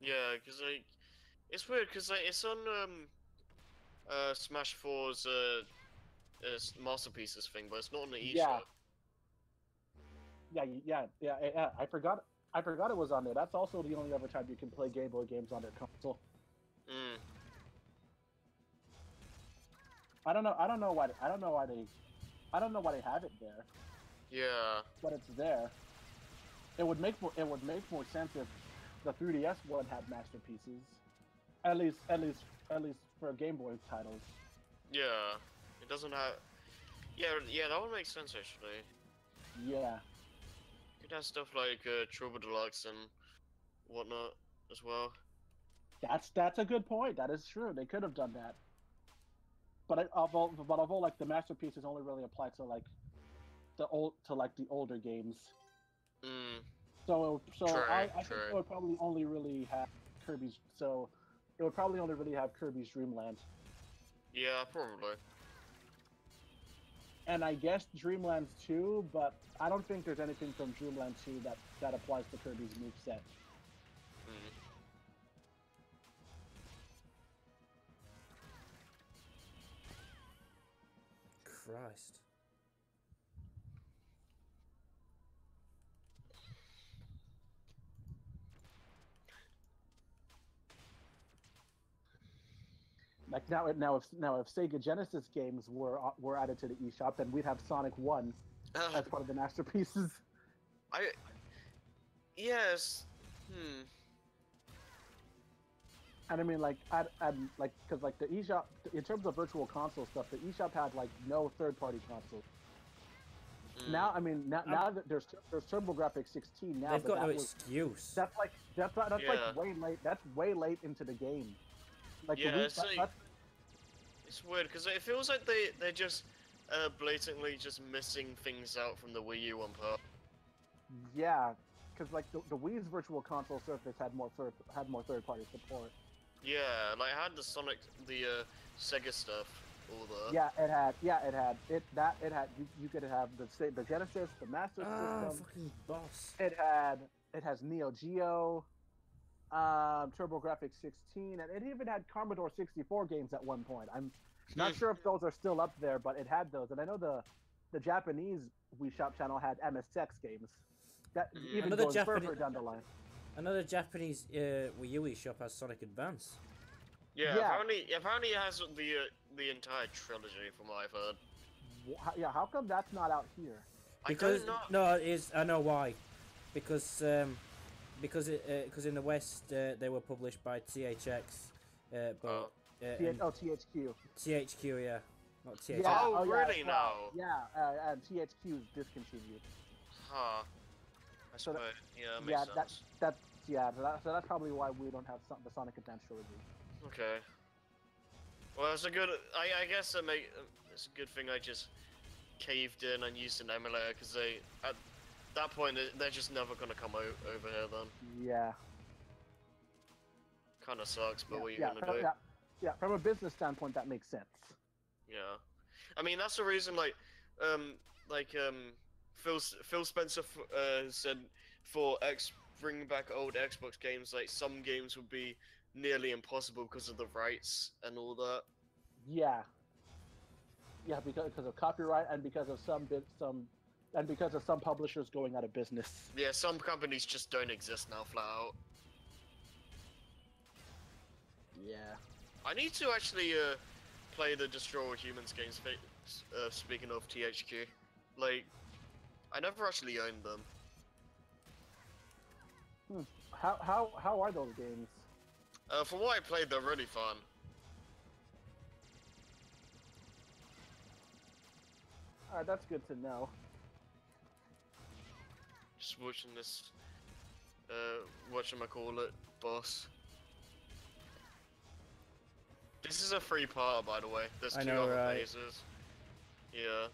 Yeah, because like, it's weird because like it's on Smash 4's masterpieces thing, but it's not on the eShop. Yeah. I forgot it was on there. That's also the only other time you can play Game Boy games on their console. I don't know why they have it there. Yeah. But it's there. It would make more sense if the 3DS one had masterpieces. At least for Game Boy titles. Yeah. It doesn't have. Yeah, that would make sense actually. Yeah. Could have stuff like Trouble Deluxe and whatnot as well. That's a good point. That is true. They could have done that. But although like the masterpieces only really apply to like the older games. So I think it would probably only really have Kirby's. So it would probably only really have Kirby's Dream Land. Yeah, probably. And I guess Dreamland 2, but I don't think there's anything from Dreamland 2 that applies to Kirby's moveset. Christ. Like now if Sega Genesis games were added to the eShop, then we'd have Sonic 1 as part of the masterpieces. Yes. And I mean, like, because like the eShop, in terms of virtual console stuff, the eShop had like no third-party consoles. Now, I mean, now that there's TurboGrafx 16 now, they've got no excuse. That's like way late. That's way late into the game. Like, yeah, it's weird because it feels like they're just blatantly just missing things out from the Wii U on part. Yeah, because like the Wii's Virtual Console Surface had more third-party support. Yeah, like it had the Sonic, the Sega stuff, all the. Yeah, it had. You could have the Genesis, the Master System. Fucking boss. It has Neo Geo, TurboGrafx 16, and it even had Commodore 64 games at one point. I'm not sure if those are still up there, but it had those. And I know the Japanese Wii Shop channel had MSX games. That even goes further down the line. Another Japanese Wii U eShop has Sonic Advance. Yeah, apparently it has the entire trilogy from what I've heard. Yeah, how come that's not out here? Because no, it is. I know why. Because in the West they were published by THX, but THQ. THQ, yeah, not THX. Yeah, oh, really? Now? Yeah, and THQ is discontinued. Huh. So yeah, that makes sense. yeah. So that's probably why we don't have the Sonic Advance trilogy. Okay. Well, it's a good. I guess it's a good thing I just caved in and used an emulator because at that point they're just never gonna come over here then. Yeah. Kind of sucks, but what are you yeah, gonna do? Yeah. From a business standpoint, that makes sense. Yeah. I mean that's the reason Phil Spencer said for bringing back old Xbox games, like some games would be nearly impossible because of the rights and all that. Yeah. Yeah, because of copyright and because of some publishers going out of business. Yeah, some companies just don't exist now, flat out. Yeah. I need to actually play the Destroy All Humans games. Speaking of THQ, like I never actually owned them. How are those games? From what I played, they're really fun. Alright, that's good to know. Just watching this, whatchamacallit, boss. This is a free part, by the way. There's two other phases. Yeah.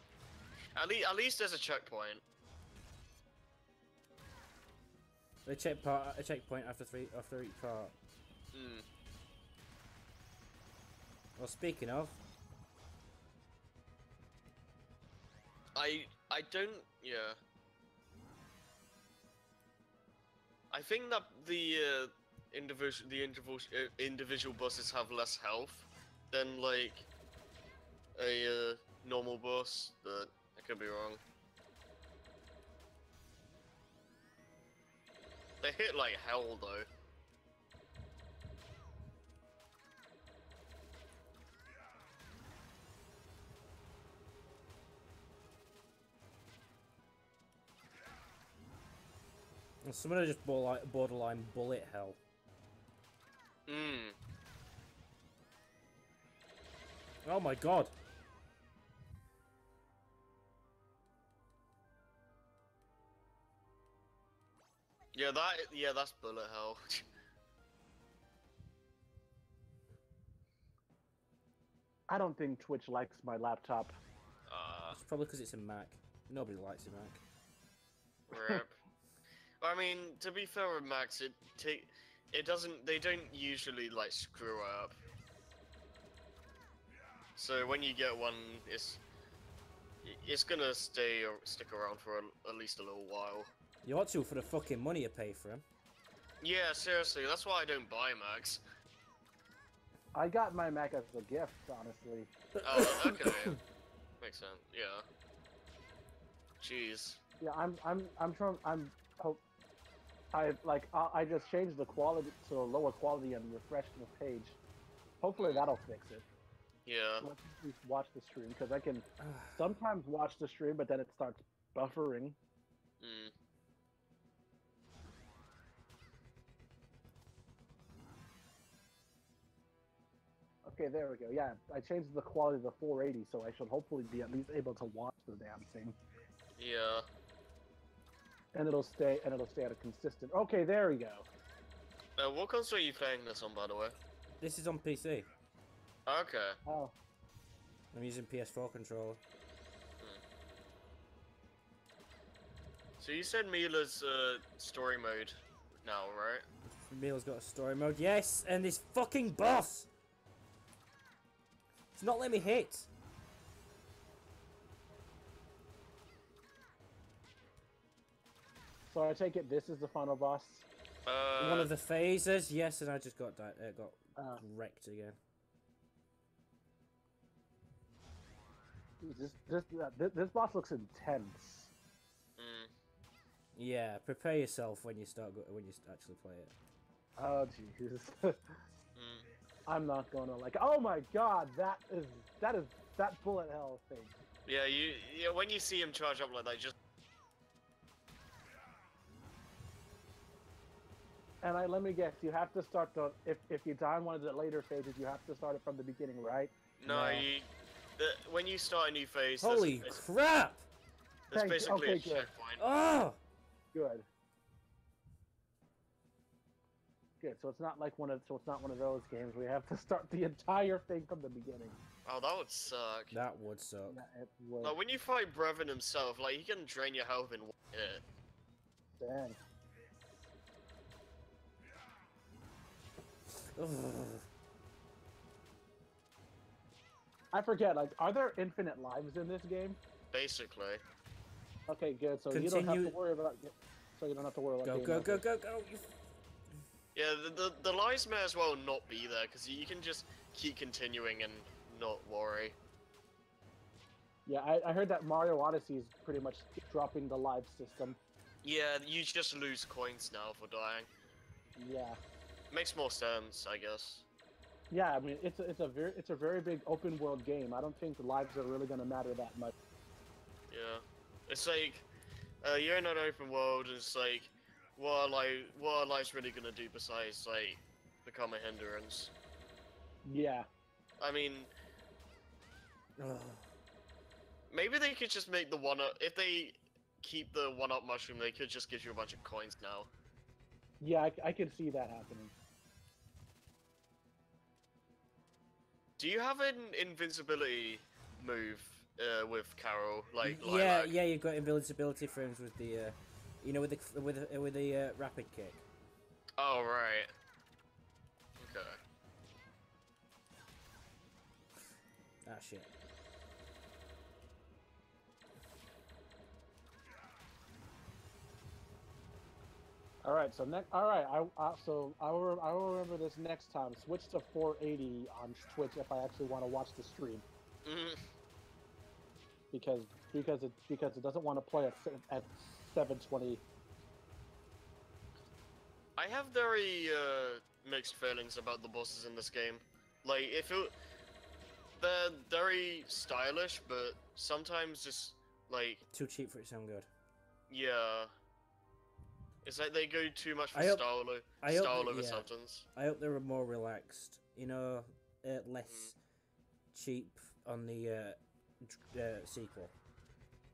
At least there's a checkpoint. A checkpoint after each part. Hmm. Well, speaking of, I don't. Yeah. I think that the individual bosses have less health than like a normal boss, but I could be wrong. They hit like hell though. some of them just borderline bullet hell. Hmm. Oh my god. Yeah, that's bullet hell. I don't think Twitch likes my laptop. It's probably because it's a Mac. Nobody likes a Mac. Rip. I mean, to be fair with Macs, they don't usually like screw up. So when you get one, it's gonna stick around for at least a little while. You ought to for the fucking money you pay for him. Yeah, seriously, that's why I don't buy Macs. I got my Mac as a gift, honestly. Oh, okay. Makes sense. Yeah. Jeez. Yeah, I just changed the quality to a lower quality and refreshed the page. Hopefully that'll fix it. Yeah. Let's just watch the stream because I can sometimes watch the stream, but then it starts buffering. Hmm. Okay, there we go. Yeah, I changed the quality to 480, so I should hopefully be at least able to watch the damn thing. Yeah. And it'll stay at a consistent. Okay, there we go. What console are you playing this on, by the way? This is on PC. Okay. Oh. I'm using PS4 controller. So you said Mila's story mode now, right? Mila's got a story mode. Yes, and this fucking boss! It's not letting me hit. So I take it this is the final boss? One of the phases, yes, and I just got wrecked again. This boss looks intense. Mm. Yeah, prepare yourself when you actually play it. Oh jeez. I'm not gonna like. Oh my god, that bullet hell thing. Yeah, when you see him charge up like that, just. And let me guess, you have to start if you die in one of the later phases, you have to start it from the beginning, right? No, when you start a new phase. Holy crap! There's basically okay, a checkpoint. Oh! Good. Good. So it's not like one of those games where you have to start the entire thing from the beginning. Oh, that would suck. That would suck. Yeah, it would. Like when you fight Brevin himself, like he can drain your health in one hit. Dang. I forget. Like, are there infinite lives in this game? Basically. Okay, good. So Continue. you don't have to worry about. So you don't have to worry about. Go. Yeah, the lives may as well not be there because you can just keep continuing and not worry. Yeah, I heard that Mario Odyssey is pretty much dropping the live system. Yeah, you just lose coins now for dying. Yeah. Makes more sense, I guess. Yeah, I mean it's a very big open world game. I don't think the lives are really gonna matter that much. Yeah, it's like you're in an open world, and it's like what are lives really gonna do besides like become a hindrance? Yeah. I mean, maybe they could just make the one-up if they keep the one-up mushroom. They could just give you a bunch of coins now. Yeah, I could see that happening. Do you have an invincibility move with Carol? Like yeah, Lilac? yeah, you've got invincibility frames with the, you know, with the rapid kick. Oh right. Okay. Ah shit. All right, so next. All right, I will remember this next time. Switch to 480 on Twitch if I actually want to watch the stream. Mhm. Because it doesn't want to play at 720. I have very mixed feelings about the bosses in this game. Like, they're very stylish, but sometimes just like Too cheap for it to sound good. yeah, it's like they go too much for I hope- style I hope style that- over yeah. substance. I hope they were more relaxed. You know, less cheap on the sequel.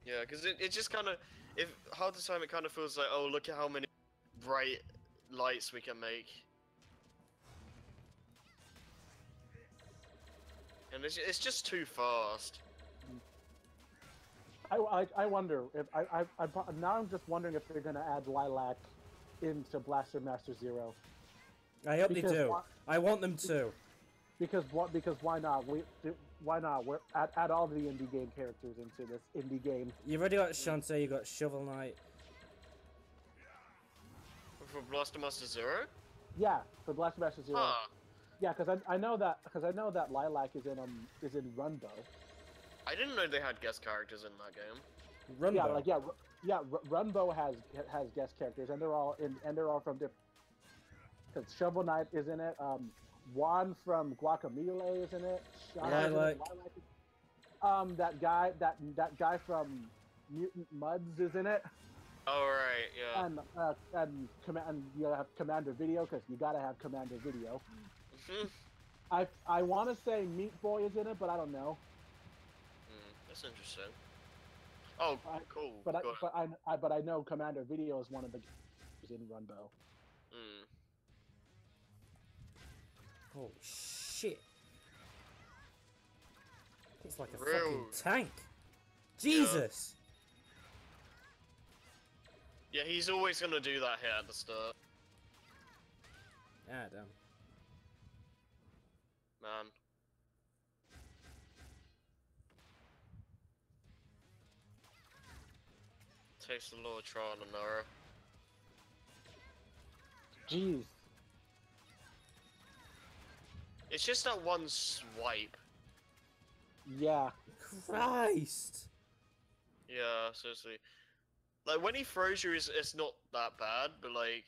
Yeah, because it just kind of, if half the time it kind of feels like, oh, look at how many bright lights we can make. And it's just too fast. I wonder if now I'm just wondering if they're gonna add Lilac into Blaster Master Zero. I hope Because they do. why- I want them to. Because what? Because why not? Why not? We're add all the indie game characters into this indie game. You've already got Shantae, you've got Shovel Knight. For Blaster Master Zero? Yeah, for Blaster Master Zero. Huh. Yeah, because I know that Lilac is in Runbow. I didn't know they had guest characters in that game. Runbow. Yeah, Runbow has guest characters, and they're all from different. Because Shovel Knight is in it. Juan from Guacamelee is in it. Lilac. That guy from Mutant Muds is in it. Oh right, yeah. And you have Commander Video because you gotta have Commander Video. Mhm. I want to say Meat Boy is in it, but I don't know. That's interesting. Oh, cool. But I know Commander Video is one of the games in Runbow. Mm. Holy shit. It's like a Real- fucking tank. Jesus. Yeah, he's always gonna do that here at the start, Ah, damn. man. Takes the Lord trial and error. Jeez. It's just that one swipe. Yeah. Christ. Yeah, seriously. Like, when he throws you, it's not that bad, but like,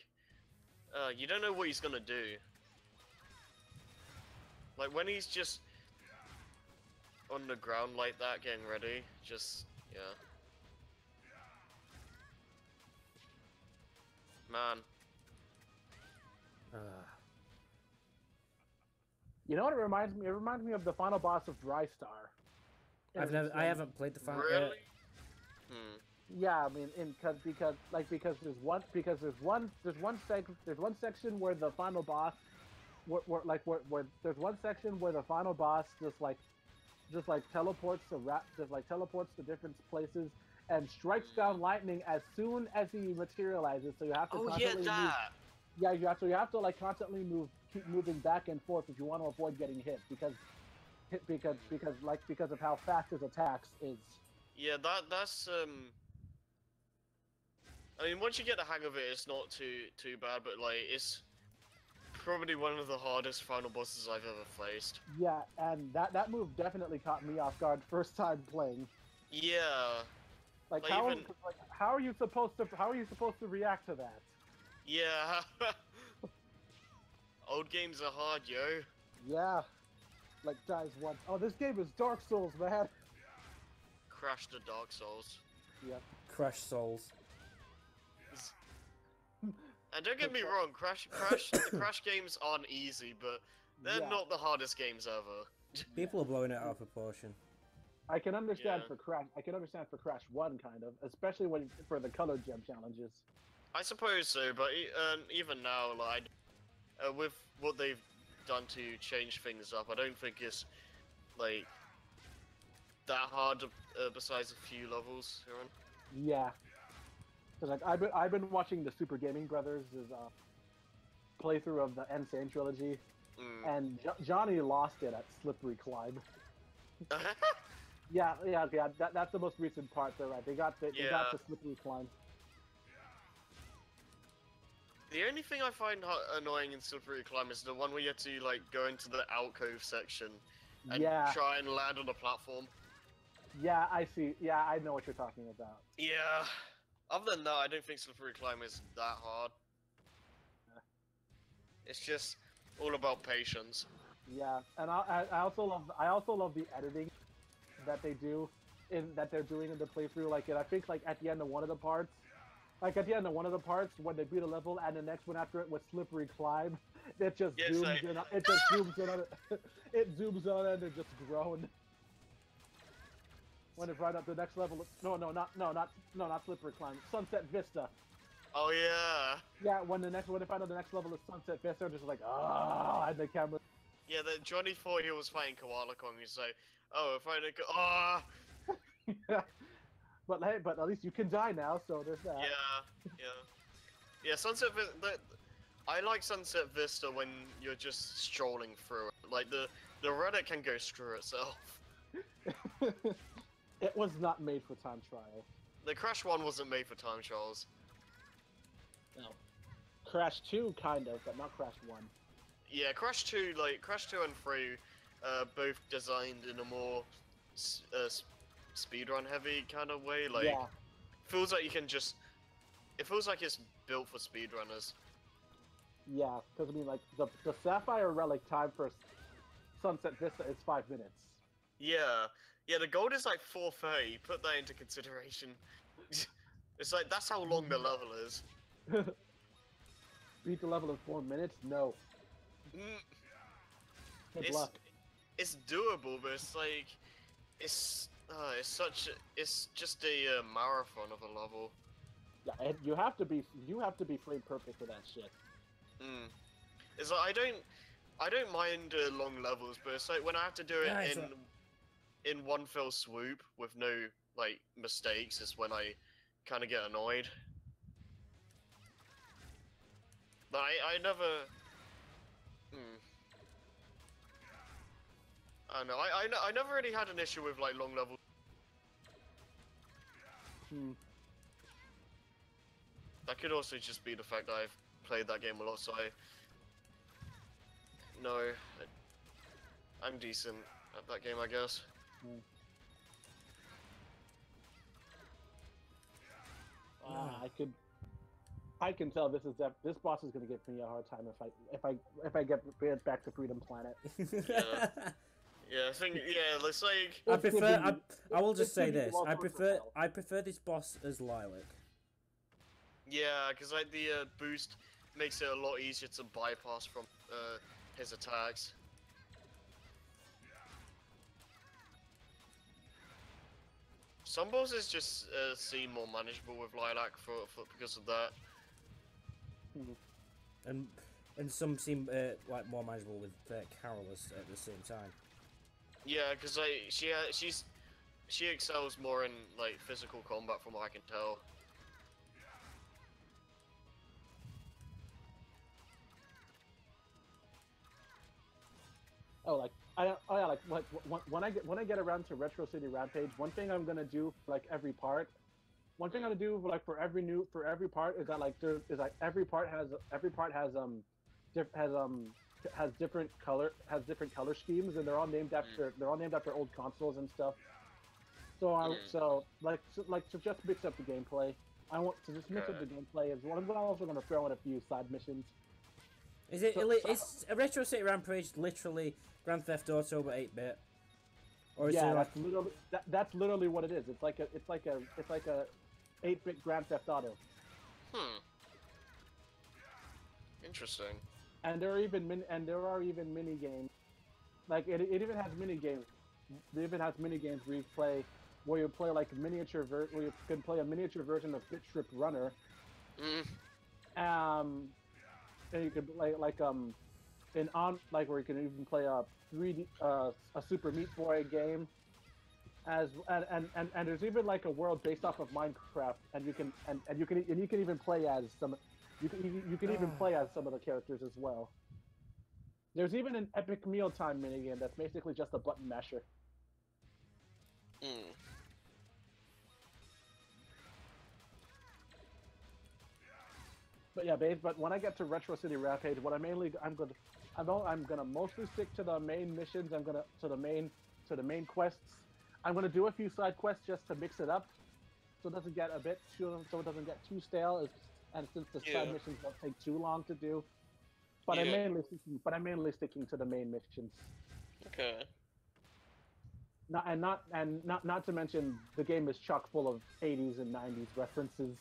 you don't know what he's gonna do. Like, when he's just on the ground like that, getting ready, just, yeah. Man. You know what it reminds me? It reminds me of the final boss of Dry Star. I haven't played the final. Really? Hmm. Yeah, I mean, because there's one section where the final boss, where there's one section where the final boss just like teleports to different places and strikes down lightning as soon as he materializes. So you have to Oh yeah, constantly move. that. Yeah, you have to like constantly keep moving back and forth if you want to avoid getting hit because of how fast his attacks is. Yeah, that's I mean, once you get the hang of it, it's not too bad, but like it's probably one of the hardest final bosses I've ever faced. Yeah, and that move definitely caught me off guard first time playing. Yeah. Like Like, how even like how are you supposed to react to that? yeah. Old games are hard, yo. Yeah, like dies once. Oh, this game is Dark Souls, man. Crash the Dark Souls. Yep. Crash Souls. And don't get me wrong, the Crash games aren't easy, but they're Yeah. not the hardest games ever. People are blowing it out of proportion. I can understand Yeah. for Crash. I can understand for Crash 1 kind of, especially for the color gem challenges. I suppose so, but even now, like, with what they've done to change things up, I don't think it's like that hard. Besides a few levels, Aaron. Yeah. Cause like I've been watching the Super Gaming Brothers' playthrough of the Insane trilogy, and Johnny lost it at Slippery Climb. Yeah. That's the most recent part. They're right. They got the Slippery Climb. The only thing I find annoying in Slippery Climb is the one where you have to like go into the alcove section and try and land on a platform. Yeah, I see. Yeah, I know what you're talking about. Yeah. Other than that, I don't think Slippery Climb is that hard. It's just all about patience. Yeah, and I also love the editing that they're doing in the playthrough. Like, and I think like at the end of one of the parts, when they beat a level, and the next one after it was Slippery Climb, it just zooms in. It just zooms in on it. It zooms on it and it just groans. When it's right up to the next level. Not Slippery Climb. Sunset Vista. Oh yeah. Yeah, when they find out the next level is Sunset Vista, they're just like, ah, and the camera. Yeah, Johnny thought he was fighting Koala Kong. He's like, oh, if I didn't ah. Yeah. But hey, at least you can die now, so there's that. Yeah. Sunset Vista. I like Sunset Vista when you're just strolling through it. Like the Reddit can go screw itself. It was not made for time trial. The Crash 1 wasn't made for time trials. No. Crash 2 kind of, but not Crash 1. Yeah, Crash 2 and 3, both designed in a more speedrun heavy kind of way. Like, feels like it feels like it's built for speedrunners. Yeah, because I mean, like the Sapphire Relic time for Sunset Vista is 5 minutes. Yeah, the gold is like 4:30. Put that into consideration. It's like that's how long the level is. Beat the level in 4 minutes? No. Good luck. It's doable, but it's like it's just a marathon of a level. Yeah, and you have to be frame perfect for that shit. It's like I don't mind long levels, but it's like when I have to do it in one fell swoop with no like mistakes is when I kind of get annoyed. But I never. I don't know. I never really had an issue with like long levels. That could also just be the fact that I've played that game a lot, so I'm decent at that game, I guess. I can tell this boss is gonna give me a hard time if I get back to Freedom Planet. Yeah, I think it's like I will just say this. I prefer this boss as Lilac. Yeah, because like the boost makes it a lot easier to bypass from his attacks. some bosses just seem more manageable with Lilac for because of that. And some seem like more manageable with Carol at the same time. Yeah, because like she excels more in like physical combat from what I can tell. Oh, like when I get around to Retro City Rampage, one thing I'm gonna do for, like every part. One thing I'm gonna do like for every part is that like there is like every part has different color schemes, and they're all named after old consoles and stuff. So just mix up the gameplay. I want to just mix up the gameplay as well. I'm also gonna throw in a few side missions. Is a Retro City Rampage literally Grand Theft Auto but 8-bit? Or is yeah, it that's literally what it is. It's like a 8-bit Grand Theft Auto. Interesting. And there are even mini games. Like it even has mini games. It even has mini games where you play like where you can play a miniature version of Bit Strip Runner. And you can play like where you can even play a 3D a Super Meat Boy game. And there's even like a world based off of Minecraft, and you can even play as some even play as some of the characters as well. There's even an epic mealtime minigame that's basically just a button masher. But yeah, but when I get to Retro City Rampage, what I'm gonna mostly stick to the main missions. I'm gonna to the main quests. I'm gonna do a few side quests just to mix it up, so it doesn't get too stale. And since the side missions don't take too long to do, but I'm mainly sticking to the main missions. Okay. Not to mention the game is chock full of 80s and 90s references.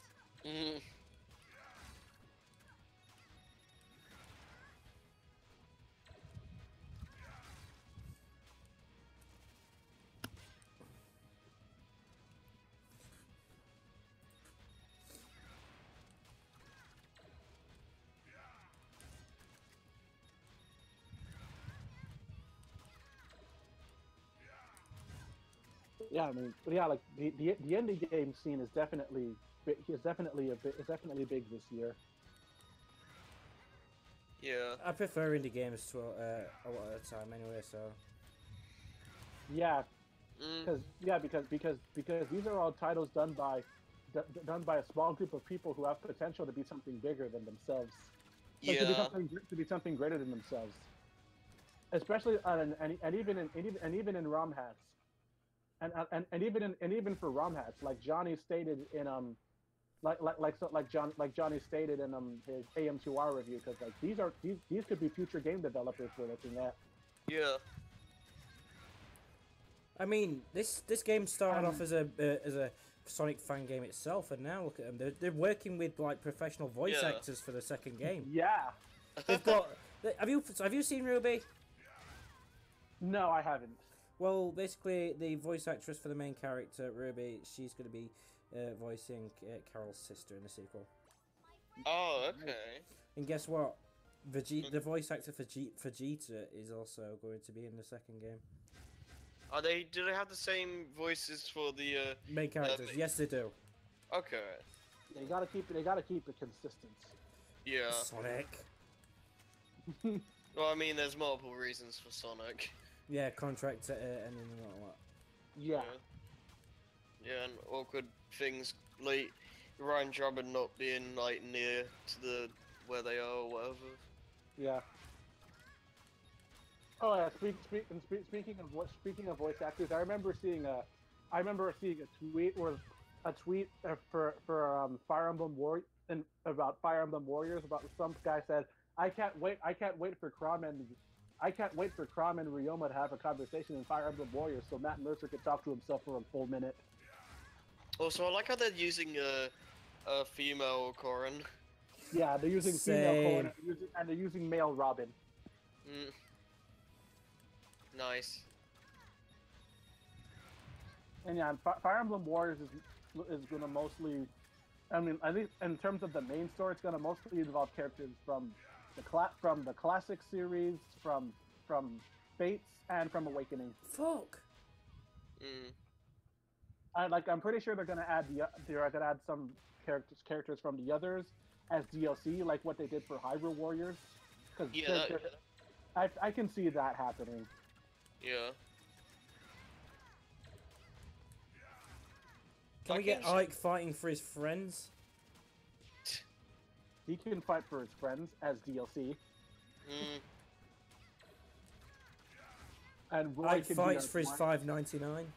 Yeah, I mean, like the indie game scene is definitely big this year. Yeah. I prefer indie games to a lot of the time anyway. So. Yeah. Because these are all titles done by a small group of people who have potential to be something bigger than themselves. Like, to be something greater than themselves. Especially and even in ROM hats. And even for ROM hats, like Johnny stated in Johnny stated in his AM2R review, because like these could be future game developers we're looking at. Yeah. I mean, this game started off as a Sonic fan game itself, and now look at them. They're working with like professional voice actors for the second game. Yeah. They've got. Have you seen Ruby? No, I haven't. Well, basically, the voice actress for the main character, Ruby, she's going to be voicing Carol's sister in the sequel. Oh, okay. And guess what? The voice actor for Vegeta is also going to be in the second game. Do they have the same voices for the main characters? Yes, they do. Okay. They gotta keep it consistent. Yeah. Sonic. Well, I mean, there's multiple reasons for Sonic. Yeah, contract ending and all that. Yeah. Yeah, and awkward things like Ryan Drummond not being like near to where they are or whatever. Yeah. Oh yeah. Speaking of voice actors, I remember seeing a tweet for Fire Emblem about Fire Emblem Warriors, about some guy said, I can't wait for Chrom and Ryoma to have a conversation in Fire Emblem Warriors so Matt Mercer could talk to himself for a full minute. Also, I like how they're using a female Corrin. Yeah, they're using female Corrin and they're using male Robin. Nice. And yeah, Fire Emblem Warriors is gonna mostly, I mean, at least in terms of the main story, it's gonna mostly involve characters from the classic series, from Fates, and from Awakening. Fuck. Mm. I'm pretty sure they're gonna add some characters from the others as DLC, like what they did for Hyrule Warriors. Because Yeah, I can see that happening. yeah. Can we get Ike fighting for his friends? He can fight for his friends as DLC. Mm. And Roy Ike can fights for his $5.99.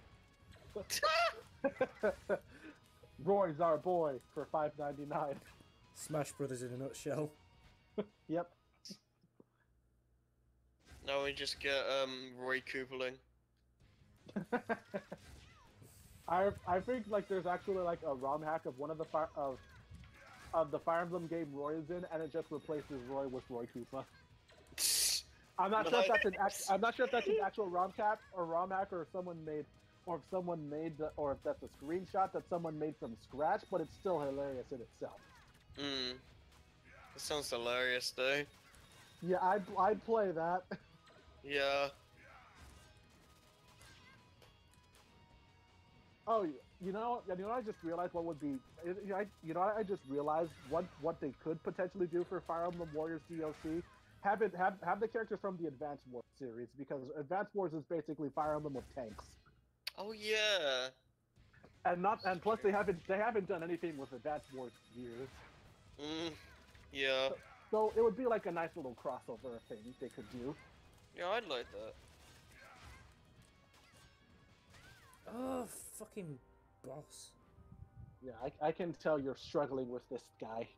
Roy's our boy for $5.99. Smash Brothers in a nutshell. Yep. Now we just get Roy Cooperling. I think like there's actually like a ROM hack of one of the the Fire Emblem game Roy is in, and it just replaces Roy with Roy Koopa. I'm not sure if that's an actual ROM hack or someone made, or if that's a screenshot that someone made from scratch, but it's still hilarious in itself. Mm. It sounds hilarious though. Yeah, I'd play that. Yeah. Oh, I just realized what would be. I just realized what they could potentially do for Fire Emblem Warriors DLC. Have the characters from the Advance Wars series, because Advance Wars is basically Fire Emblem with tanks. Oh yeah. And plus they haven't done anything with Advance Wars in years. Mm. Yeah. So it would be like a nice little crossover thing they could do. Yeah, I'd like that. Oh, fucking boss. Yeah, I can tell you're struggling with this guy.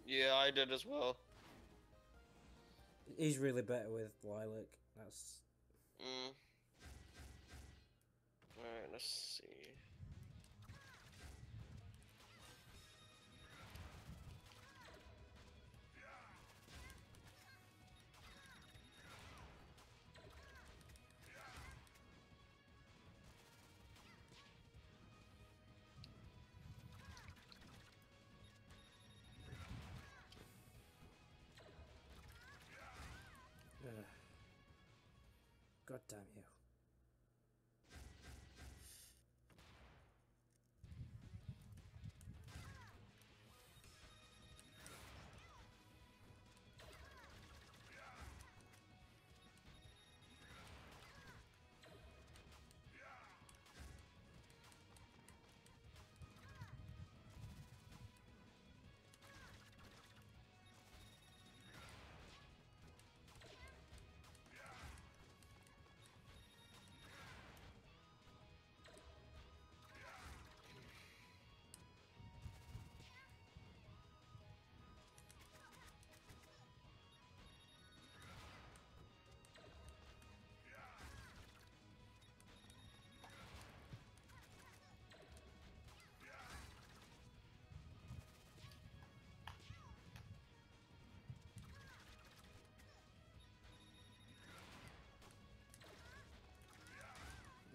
Yeah, I did as well. He's really better with Lilac. That's. Mm. Alright, let's see. God damn you.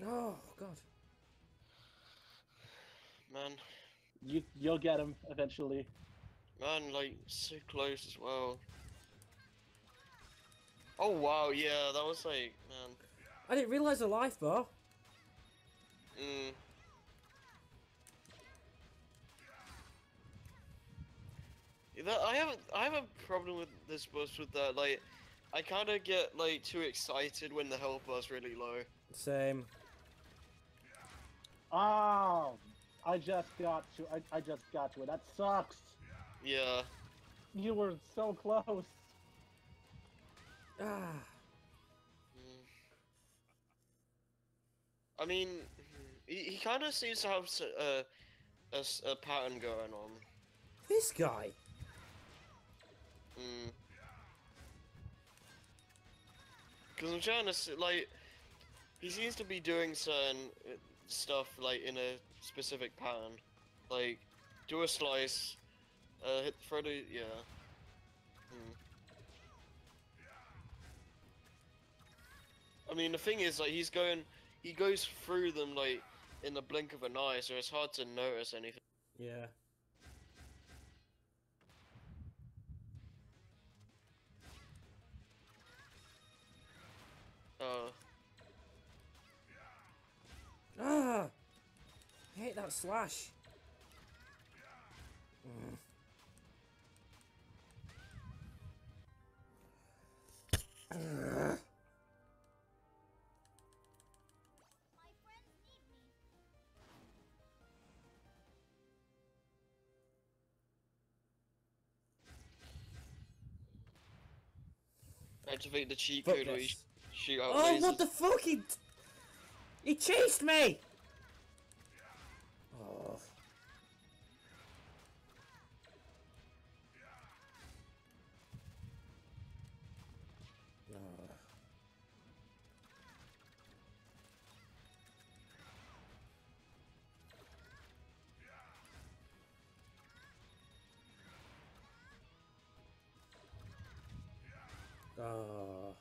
Oh God. Man. You'll get him eventually. Man, like, so close as well. Oh wow, yeah, that was like, man. I didn't realize the life bar. Mm. I have a problem with this boss with that, like, I kinda get, like, too excited when the health bar's really low. Same. Oh, I just got to it. That sucks. Yeah. You were so close. Ah. I mean, he kind of seems to have a pattern going on. This guy. Because I'm trying to see, like, he seems to be doing certain stuff, like, in a specific pattern. Like, do a slice, throw the, yeah. I mean, the thing is, like, he's he goes through them like in the blink of an eye, so it's hard to notice anything. Yeah. Ah! I hate that slash. Mm. Activate the cheat Fuck code where you this. shoot out Oh, lasers. what the fuck? He chased me! Oh. Oh. Oh.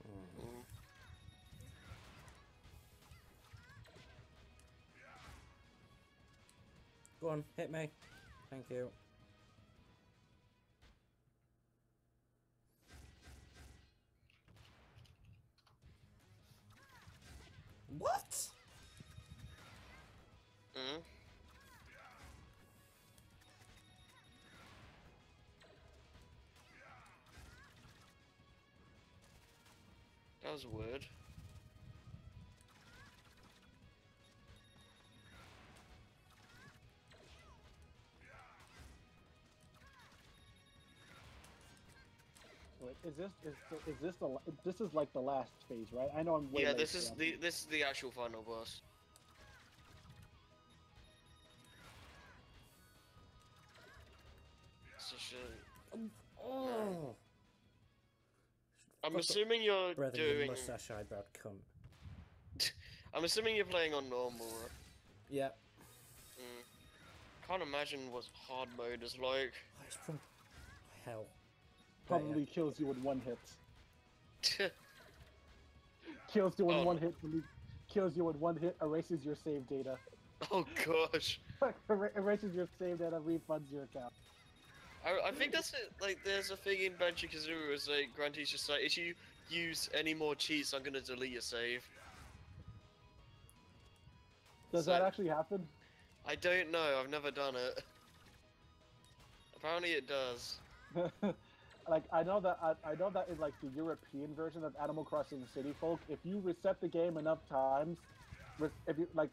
Mm. Go on, hit me. Thank you. What? Mm. That was weird. Wait, is this the this is like the last phase, right? I know I'm way Yeah, late. this is the actual final boss. So Oh. I'm Fuck assuming you're Brother, you doing. mustache eyebrow cunt. I'm assuming you're playing on normal. Right? Yeah. Can't imagine what hard mode is like. Oh, it's from hell. Probably kills you with one hit. Kills you with one hit. Kills you with one hit. Erases your save data. Oh gosh. Erases your save data. Refunds your account. I think that's it. Like, there's a thing in Banjo-Kazooie it's like Granty's just like, if you use any more cheats, I'm gonna delete your save. Does that actually happen? I don't know. I've never done it. Apparently, it does. Like I know that in like the European version of Animal Crossing City Folk, if you reset the game enough times, if you like,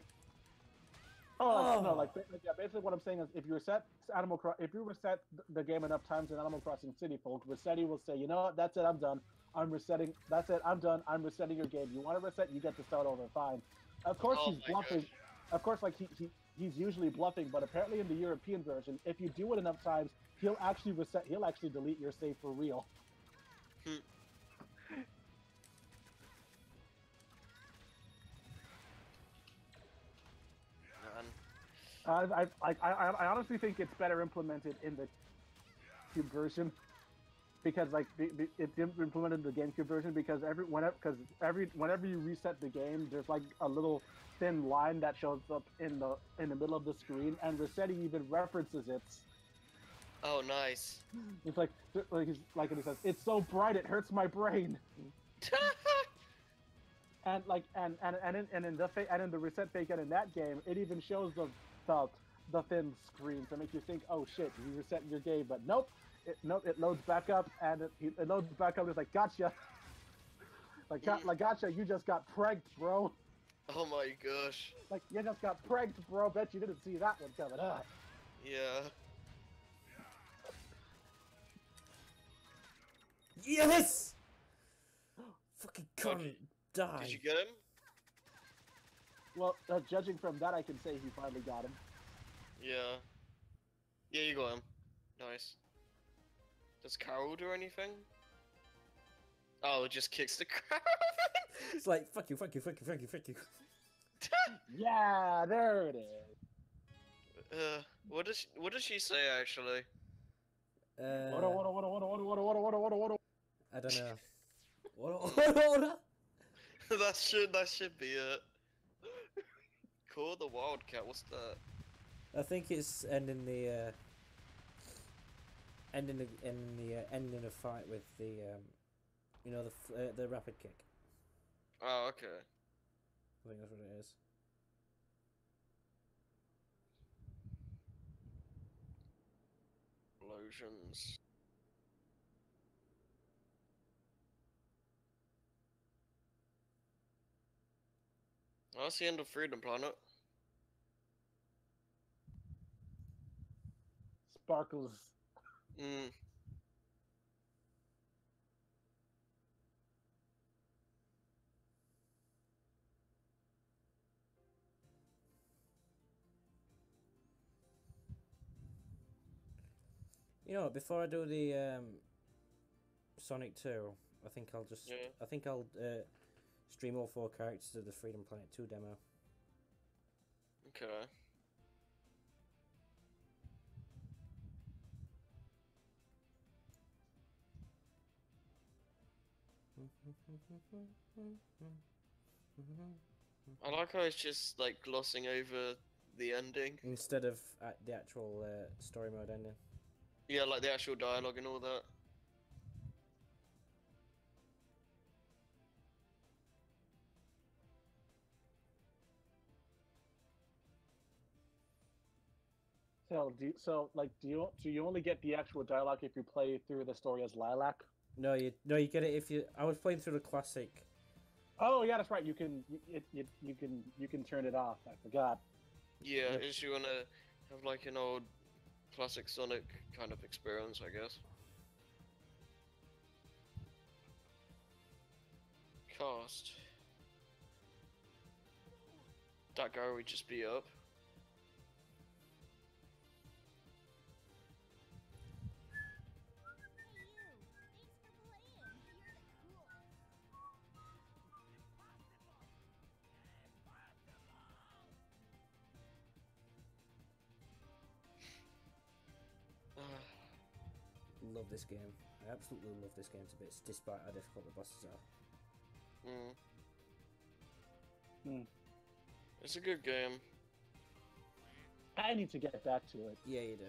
no, like yeah, basically what I'm saying is if you reset the game enough times in Animal Crossing City Folk, Resetti will say, you know what, that's it, I'm done. I'm resetting. That's it, I'm done. I'm resetting your game. You want to reset? You get to start over. Fine. Of course he's bluffing. Of course, like he's usually bluffing, but apparently in the European version, if you do it enough times, he'll actually reset. He'll actually delete your save for real. I honestly think it's better implemented in the GameCube version, because like it's implemented in the GameCube version because whenever you reset the game, there's like a little thin line that shows up in the middle of the screen, and Resetti even references it. Oh, nice. It's like he says, "It's so bright, it hurts my brain." And like and in the reset fake out in that game, it even shows the thin screen to make you think, "Oh shit, you reset your game," but nope. It loads back up, and it loads back up. It's like, gotcha. Like gotcha. You just got pregged, bro. Oh my gosh. Like, you just got pregged, bro. Bet you didn't see that one coming up. Yeah. Yes! Fucking cunt, die. Did you get him? Well, judging from that, I can say he finally got him. Yeah. Yeah, you got him. Nice. Does Carol do anything? Oh, it just kicks the crap. It's like, fuck you, fuck you, fuck you, fuck you, fuck you. Yeah, there it is. What does she say actually? I don't know. That should be it. Call the Wildcat. What's that? I think it's ending the ending a fight with the you know the rapid kick. Oh, okay. I think that's what it is. Explosions. Oh, that's the end of Freedom Planet. Sparkles. Mm. You know what? Before I do the Sonic 2, I think I'll just stream all 4 characters of the Freedom Planet 2 demo. Okay. I like how it's just like glossing over the ending instead of the actual story mode ending. Yeah, like the actual dialogue and all that. Do you only get the actual dialogue if you play through the story as Lilac? No, you get it if you. I was playing through the classic. Oh yeah, that's right. You can turn it off. I forgot. Yeah, if you wanna have like an old classic Sonic kind of experience, I guess. Cast. That guy would just be up. Love this game. I absolutely love this game to bits, despite how difficult the bosses are. It's a good game. I need to get back to it. Yeah, you do.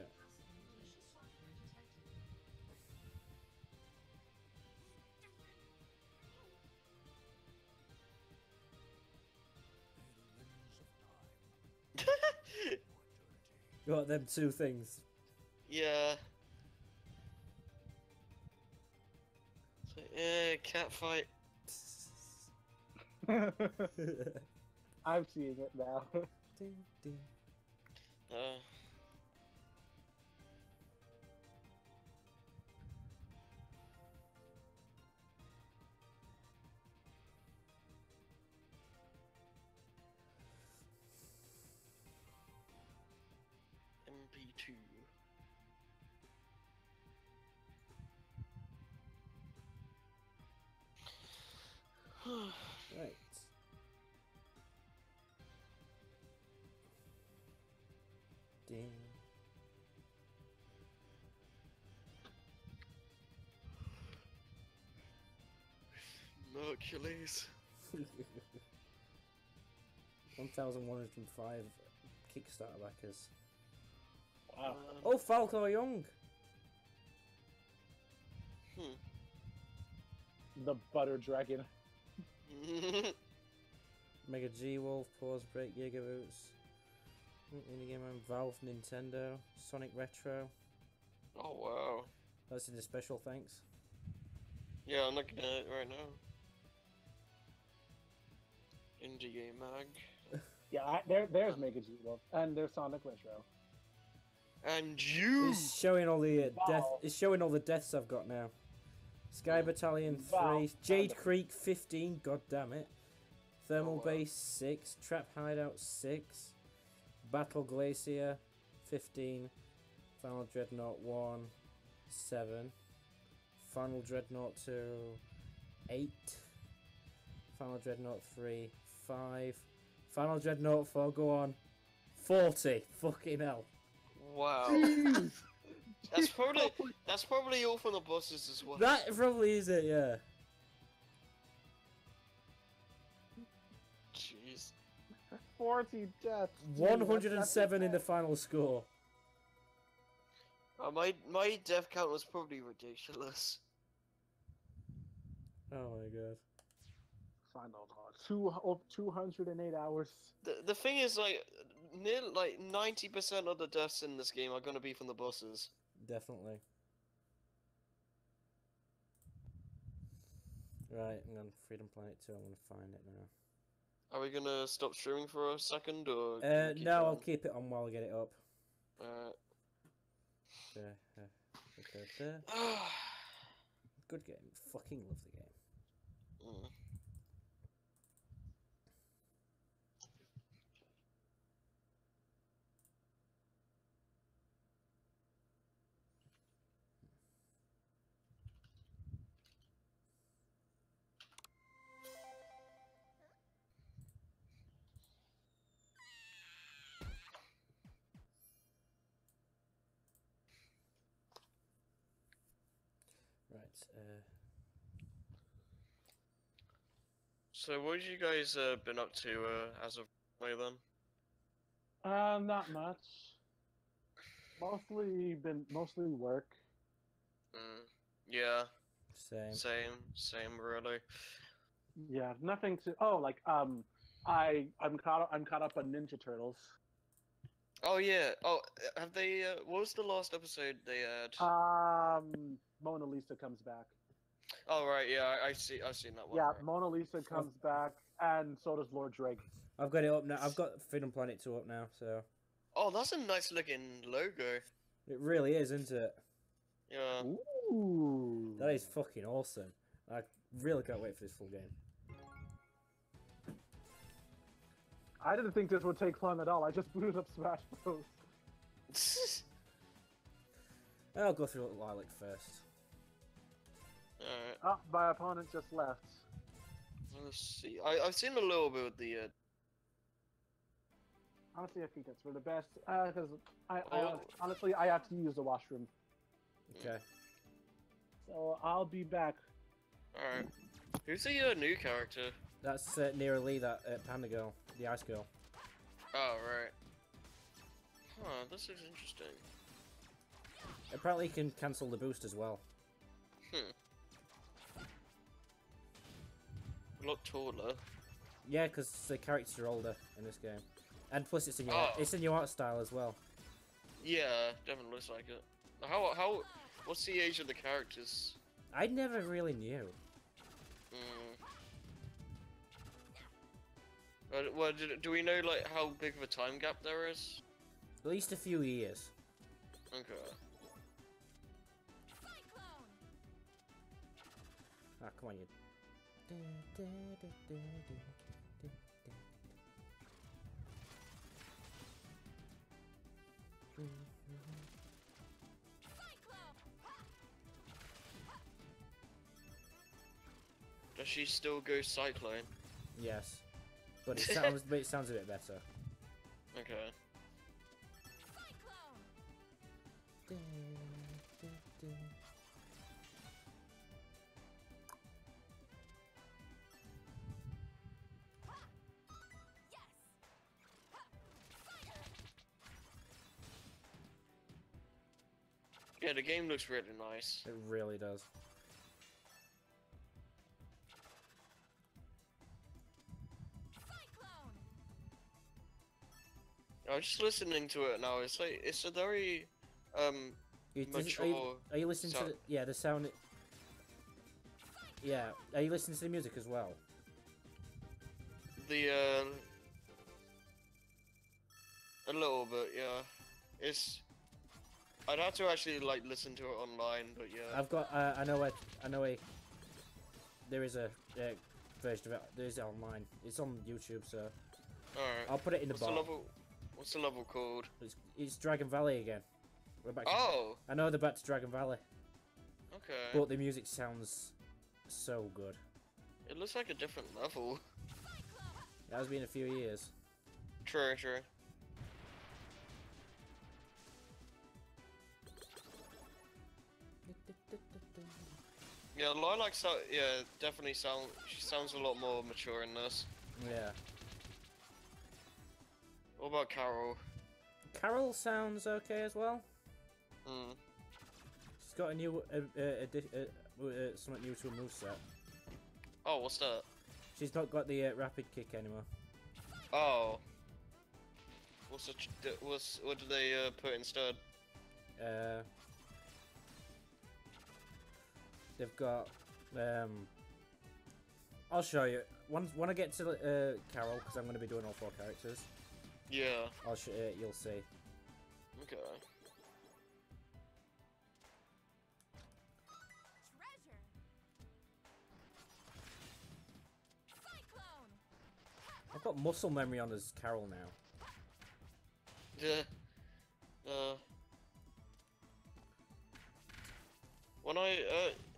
You got them 2 things. Yeah. So, cat fight. I'm seeing it now. Ding, ding. MP2. Right. Ding. Hercules. 1,105 Kickstarter backers. Wow. Oh, Falco Young! The Butter Dragon. Mega G-Wolf, Pause Break, Gigaboots. Minigame on Valve, Nintendo, Sonic Retro. Oh wow. That's in the special thanks. Yeah, I'm looking at it right now. Indie Game Mag. Yeah, there's Mega G-Wolf, and there's Sonic Retro. And you. It's showing all the death. It's showing all the deaths I've got now. Sky Battalion 3, Jade Creek 15. God damn it. Thermal Base 6, Trap Hideout 6, Battle Glacier 15, Final Dreadnought 1 7, Final Dreadnought 2 8, Final Dreadnought 3 5, Final Dreadnought 4, go on. 40. Fucking hell. Wow. That's probably all from the bosses as well. That probably is it, yeah. Jeez. 40 deaths. 107 in the final score. My death count was probably ridiculous. Oh my god. Final Boss. 208 hours. The thing is, like, near like 90% of the deaths in this game are gonna be from the bosses. Definitely. Right, I'm on Freedom Planet 2, I'm gonna find it now. Are we gonna stop streaming for a second, or? No, I'll keep it on while I get it up. Good game. Fucking love the game. Mm. Right, So what have you guys been up to as of late then? Not much. Mostly work. Yeah. same. Same really. Yeah, nothing to. Oh, like I'm caught up on Ninja Turtles. Oh yeah. Oh, have they? What was the last episode they had? Mona Lisa comes back. Oh right, yeah, I've seen that one. Yeah, right. Mona Lisa comes back, and so does Lord Drake. I've got it up now. I've got Freedom Planet 2 up now, so. Oh, that's a nice looking logo. It really is, isn't it? Yeah. Ooh. That is fucking awesome. I really can't wait for this full game. I didn't think this would take long at all. I just booted up Smash Bros. I'll go through Lilac first. Alright. Oh, my opponent just left. Let's see. I've seen a little bit of the. Honestly, I think that's for the best. Because honestly, I have to use the washroom. Okay. So I'll be back. Alright. Who's the new character? That's Nera Lee, that Panda girl, the ice girl. Oh right. Huh. This is interesting. Apparently, you can cancel the boost as well. A lot taller. Yeah, because the characters are older in this game, and plus it's a new it's a new art style as well. Yeah, definitely looks like it. What's the age of the characters? I never really knew. Well, do we know like how big of a time gap there is? At least a few years. Okay. Ah, come on, you. Does she still go Cyclone? Yes, but it sounds a bit better. Okay. Yeah, the game looks really nice. It really does. I was just listening to it now. It's like it's a very mature. Are you listening to the sound? Yeah, are you listening to the music as well? A little bit, yeah. I'd have to actually like listen to it online, but yeah. I've got I know there is a version of it. There is it online. It's on YouTube, so Alright. I'll put it in the bar. What's the level called? It's Dragon Valley again. We're back. Oh. I know they're back to Dragon Valley. Okay. But the music sounds so good. It looks like a different level. It has been a few years. True, true. Yeah, Lilac, yeah, definitely she sounds a lot more mature in this. Yeah. What about Carol? Carol sounds okay as well. Hmm. She's got a new, something new to her moveset. Oh, what's that? She's not got the rapid kick anymore. Oh. What did they put instead? They've got, I'll show you. When I get to Carol, because I'm going to be doing all 4 characters. Yeah. I'll show you, you'll see. Okay. I've got muscle memory on as Carol now. Yeah. When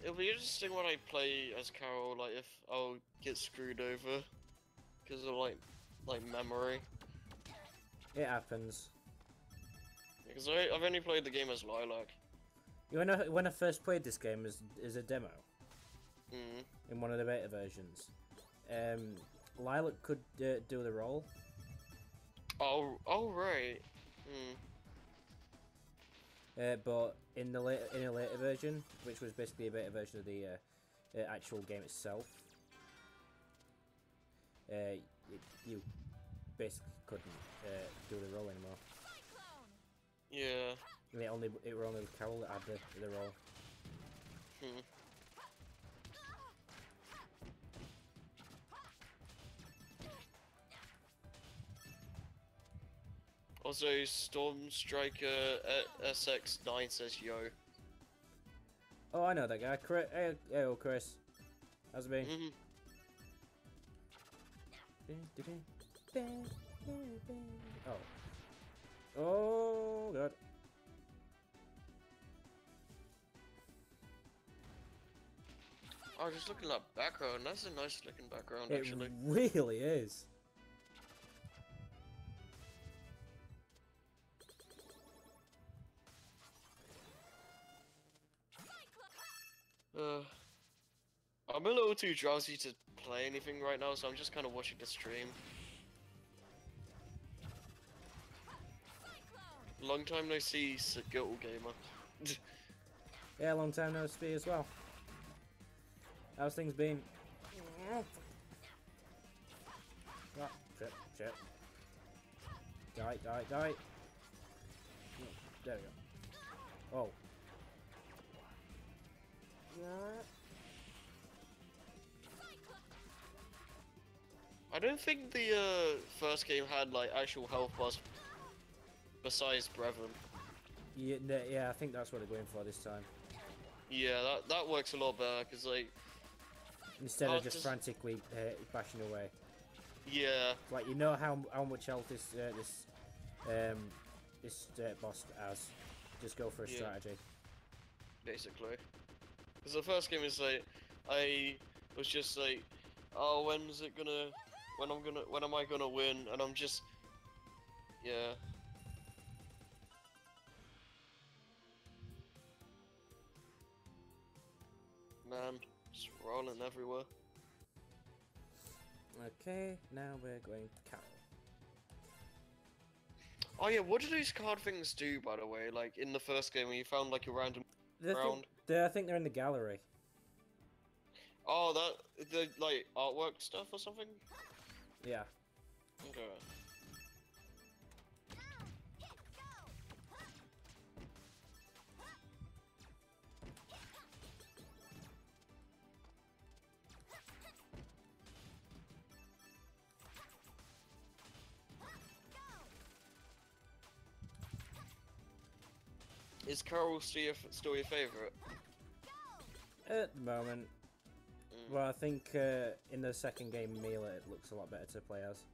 it'll be interesting when I play as Carol, like if I'll get screwed over because of like memory. It happens. Because I've only played the game as Lilac. When I first played this game as a demo, Mm. in one of the beta versions, Lilac could do the role. Oh right. Hmm. But in a later version, which was basically a beta version of the actual game itself, you basically couldn't do the role anymore. Yeah. And it were only Carol that had the role. Hmm. Also, Stormstriker SX9 says yo. Oh, I know that guy. Hey, Chris. How's it been? Oh. Oh, God. Oh, just looking at that background. That's a nice looking background, It actually. really is. I'm a little too drowsy to play anything right now, so I'm just kind of watching the stream. Long time no see, Gittle Gamer. Yeah, long time no see as well. How's things been? Oh, shit. Die. There we go. Oh. I don't think the first game had like actual health bars besides Brevin. Yeah, I think that's what they're going for this time. Yeah, that works a lot better because like instead of just frantically bashing away. Yeah. Like you know how much health this boss has. Just go for a strategy. Basically, because the first game is like I was just like, oh, when am I gonna win? And I'm just, yeah. Man, just rolling everywhere. Okay, now we're going to Carol. Oh yeah, what do these card things do, by the way? Like, in the first game when you found, like, a random round? I think they're in the gallery. Oh, the like, artwork stuff or something? Yeah. Okay. Is Carol still your favourite? At the moment. Well, I think in the second game, Mila, it looks a lot better to play as.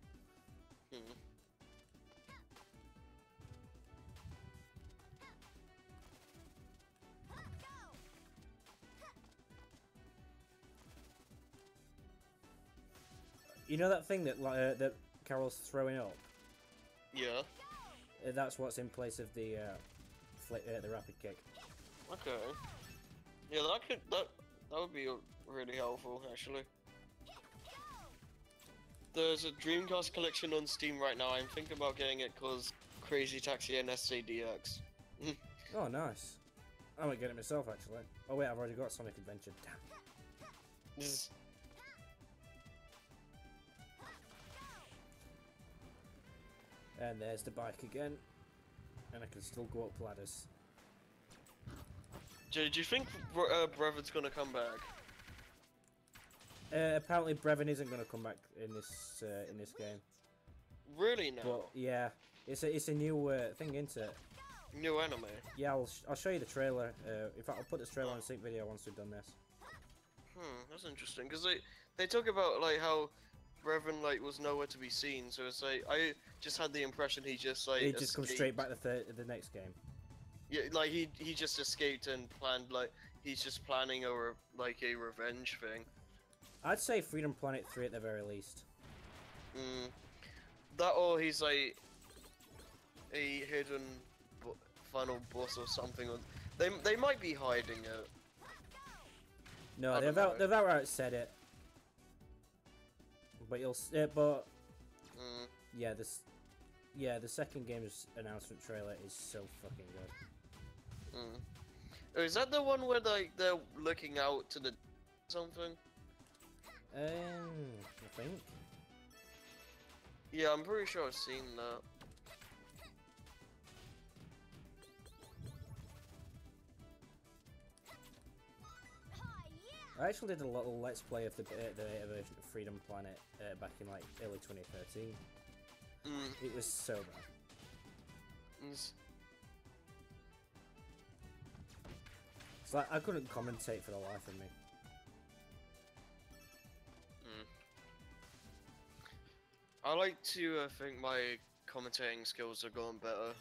You know that thing that that Carol's throwing up? Yeah. That's what's in place of the the rapid kick. Okay. Yeah, that would be really helpful actually. There's a Dreamcast collection on Steam right now. I'm thinking about getting it because Crazy Taxi and SADX. Oh, nice. I might get it myself actually. Oh wait, I've already got Sonic Adventure. Damn. And there's the bike again. And I can still go up ladders. Do you think Brevon's gonna come back? Apparently Brevin isn't going to come back in this game. Really now? But yeah, it's a new thing, isn't it? New anime? Yeah, I'll show you the trailer. In fact, I'll put this trailer on a sync video once we've done this. That's interesting, because they talk about like how Brevin like was nowhere to be seen, so it's like I just had the impression he just like He just comes straight back to the next game. Yeah, like he just escaped and planned like he's just planning a revenge thing. I'd say Freedom Planet 3 at the very least. That or he's like a hidden final boss or something. They might be hiding it. No, they've outright said it. But yeah, the second game's announcement trailer is so fucking good. Oh, is that the one where like they're looking out to the something? I think. Yeah, I'm pretty sure I've seen that. I actually did a little let's play of the version of Freedom Planet back in like early 2013. It was so bad. It's like I couldn't commentate for the life of me. I like to think my commentating skills have gotten better.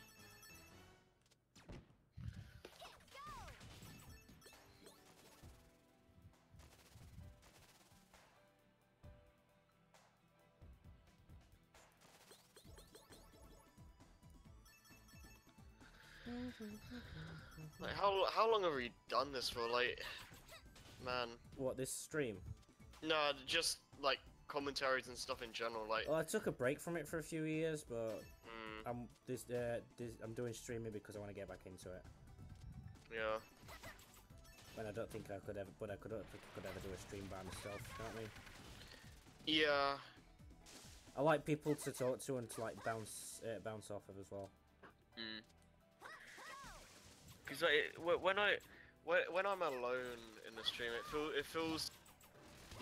Like how long have we done this for? Like, man. What, this stream? No, just like commentaries and stuff in general. Like, well, I took a break from it for a few years, but I'm doing streaming because I want to get back into it. Yeah. When I don't think I could ever, but I could ever do a stream by myself. You know what I mean? Yeah. I like people to talk to and to like bounce off of as well. Because like, when I'm alone in the stream, it feels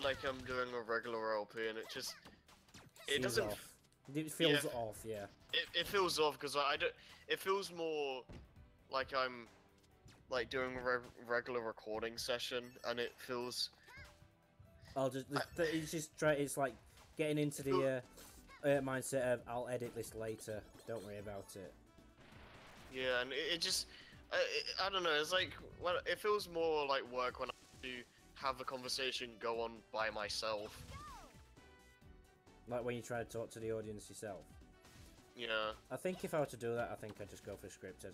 like I'm doing a regular LP, and it doesn't. Off. It feels off, yeah. It feels off because I don't. It feels more like I'm like doing a regular recording session, and it feels. It's like getting into the mindset of I'll edit this later. Don't worry about it. Yeah, and it just. I don't know. It's like it feels more like work when I do have a conversation go on by myself. Like when you try to talk to the audience yourself. Yeah. I think if I were to do that, I think I'd just go for scripted.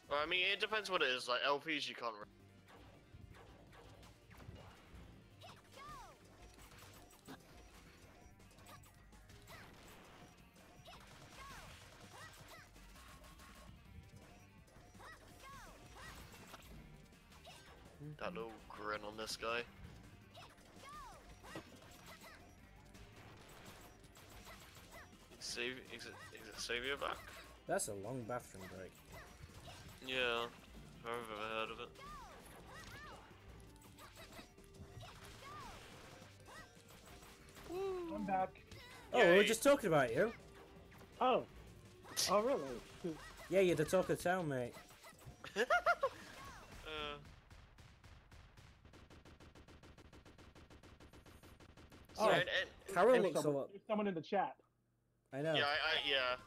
Well, I mean, it depends what it is. Like LPs, you can't. That little grin on this guy. Is it Savior back? That's a long bathroom break. Yeah, I've ever heard of it. I'm back. Oh, we were just talking about you. Oh. Oh, really? Yeah, you're the talk of town, mate. Oh, Carol looks a lot. There's someone in the chat. I know. Yeah, yeah.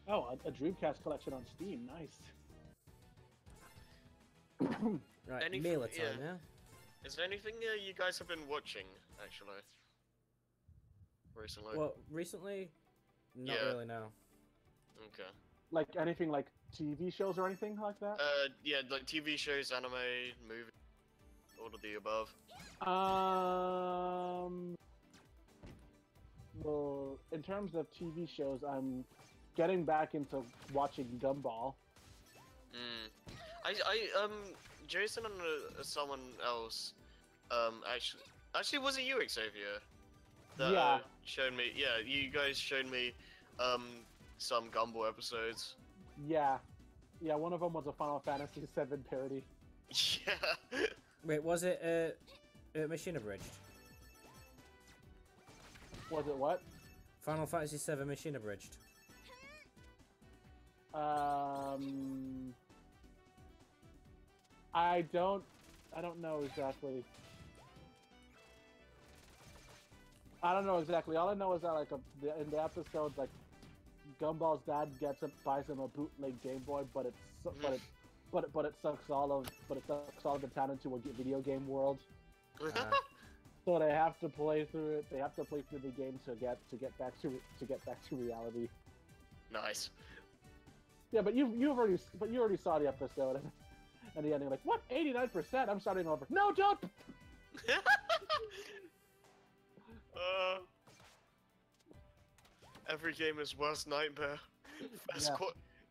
Oh, a Dreamcast collection on Steam. Nice. Right, Anything- meal time yeah. now. Is there anything you guys have been watching, actually? Recently? Well, recently, not Yeah. really now. Okay. Like anything like TV shows or anything like that? Yeah, like TV shows, anime, movies, all of the above. Well, in terms of TV shows, I'm getting back into watching Gumball. Jason and someone else, actually, was it you, Xavier? That, Yeah. showed me, yeah, you guys showed me, some Gumball episodes. Yeah. Yeah, one of them was a Final Fantasy VII parody. Yeah. Wait, was it Machine Abridged? Was it what? Final Fantasy VII Machine Abridged. I don't know exactly. I don't know exactly. All I know is that like in the episodes, like Gumball's dad buys him a bootleg Game Boy, but it sucks all of the town into a video game world. So they have to play through it. They have to play through the game to get back to reality. Nice. Yeah, but you already saw the episode and the ending. Like, what? 89%? I'm starting over. No, don't. Every gamer's worst nightmare.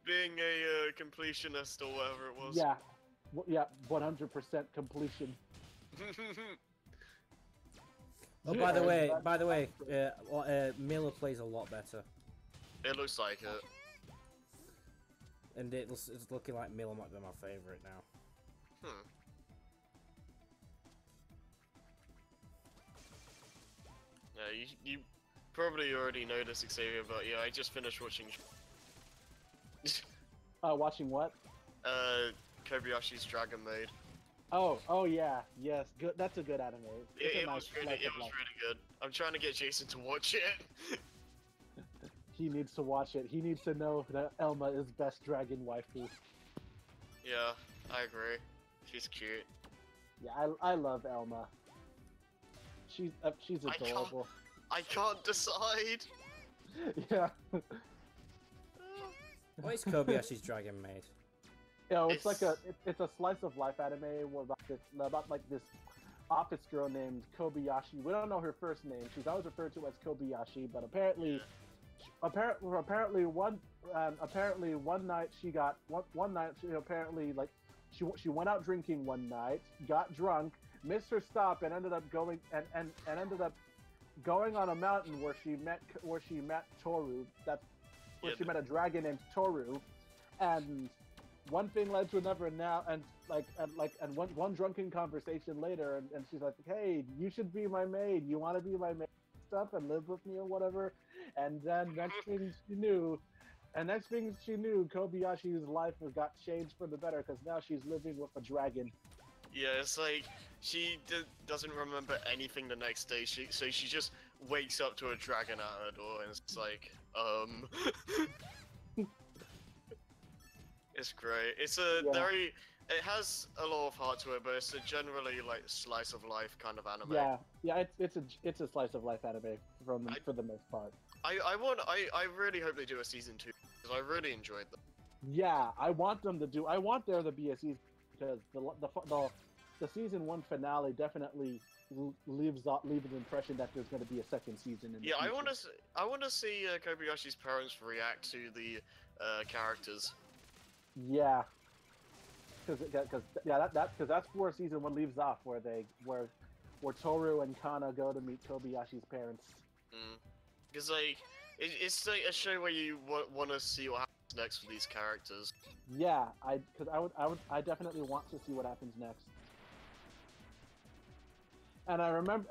Being a completionist or whatever it was. Yeah, yeah, 100% completion. Oh, by the way, Miller plays a lot better, It looks like it. and it's looking like Miller might be my favorite now. Yeah, you probably already know this, Xavier, but yeah, I just finished watching. Watching what? Kobayashi's Dragon Maid. Oh yeah, yes, good. That's a good anime. It was really good. I'm trying to get Jason to watch it. He needs to watch it. He needs to know that Elma is best dragon waifu. Yeah, I agree. She's cute. Yeah, I love Elma. She's adorable. I can't decide. Yeah. What is Kobayashi's Dragon Maid? You know, it's a slice of life anime where about this office girl named Kobayashi. We don't know her first name. She's always referred to as Kobayashi, but apparently one night she went out drinking one night, got drunk, missed her stop, and ended up going on a mountain where she met Toru. She met a dragon named Toru, and one thing led to another, and now one drunken conversation later, and she's like, "Hey, you should be my maid. You want to be my maid stuff and live with me or whatever?" And then next thing she knew, Kobayashi's life got changed for the better because now she's living with a dragon. Yeah, it's like she doesn't remember anything the next day. So she just wakes up to a dragon at her door, and it's like, It's great. It's it has a lot of heart to it, but it's a generally like slice of life kind of anime. Yeah, it's a slice of life anime for the most part. I really hope they do a season 2 because I really enjoyed them. Yeah, I want there to be a season because the season 1 finale definitely leaves an impression that there's going to be a second season. In the I future. want to see Kobayashi's parents react to the characters. Yeah, because that's where season 1 leaves off, where Toru and Kana go to meet Kobayashi's parents. Because like it's like a show where you want to see what happens next for these characters. Yeah, I definitely want to see what happens next. And I remember,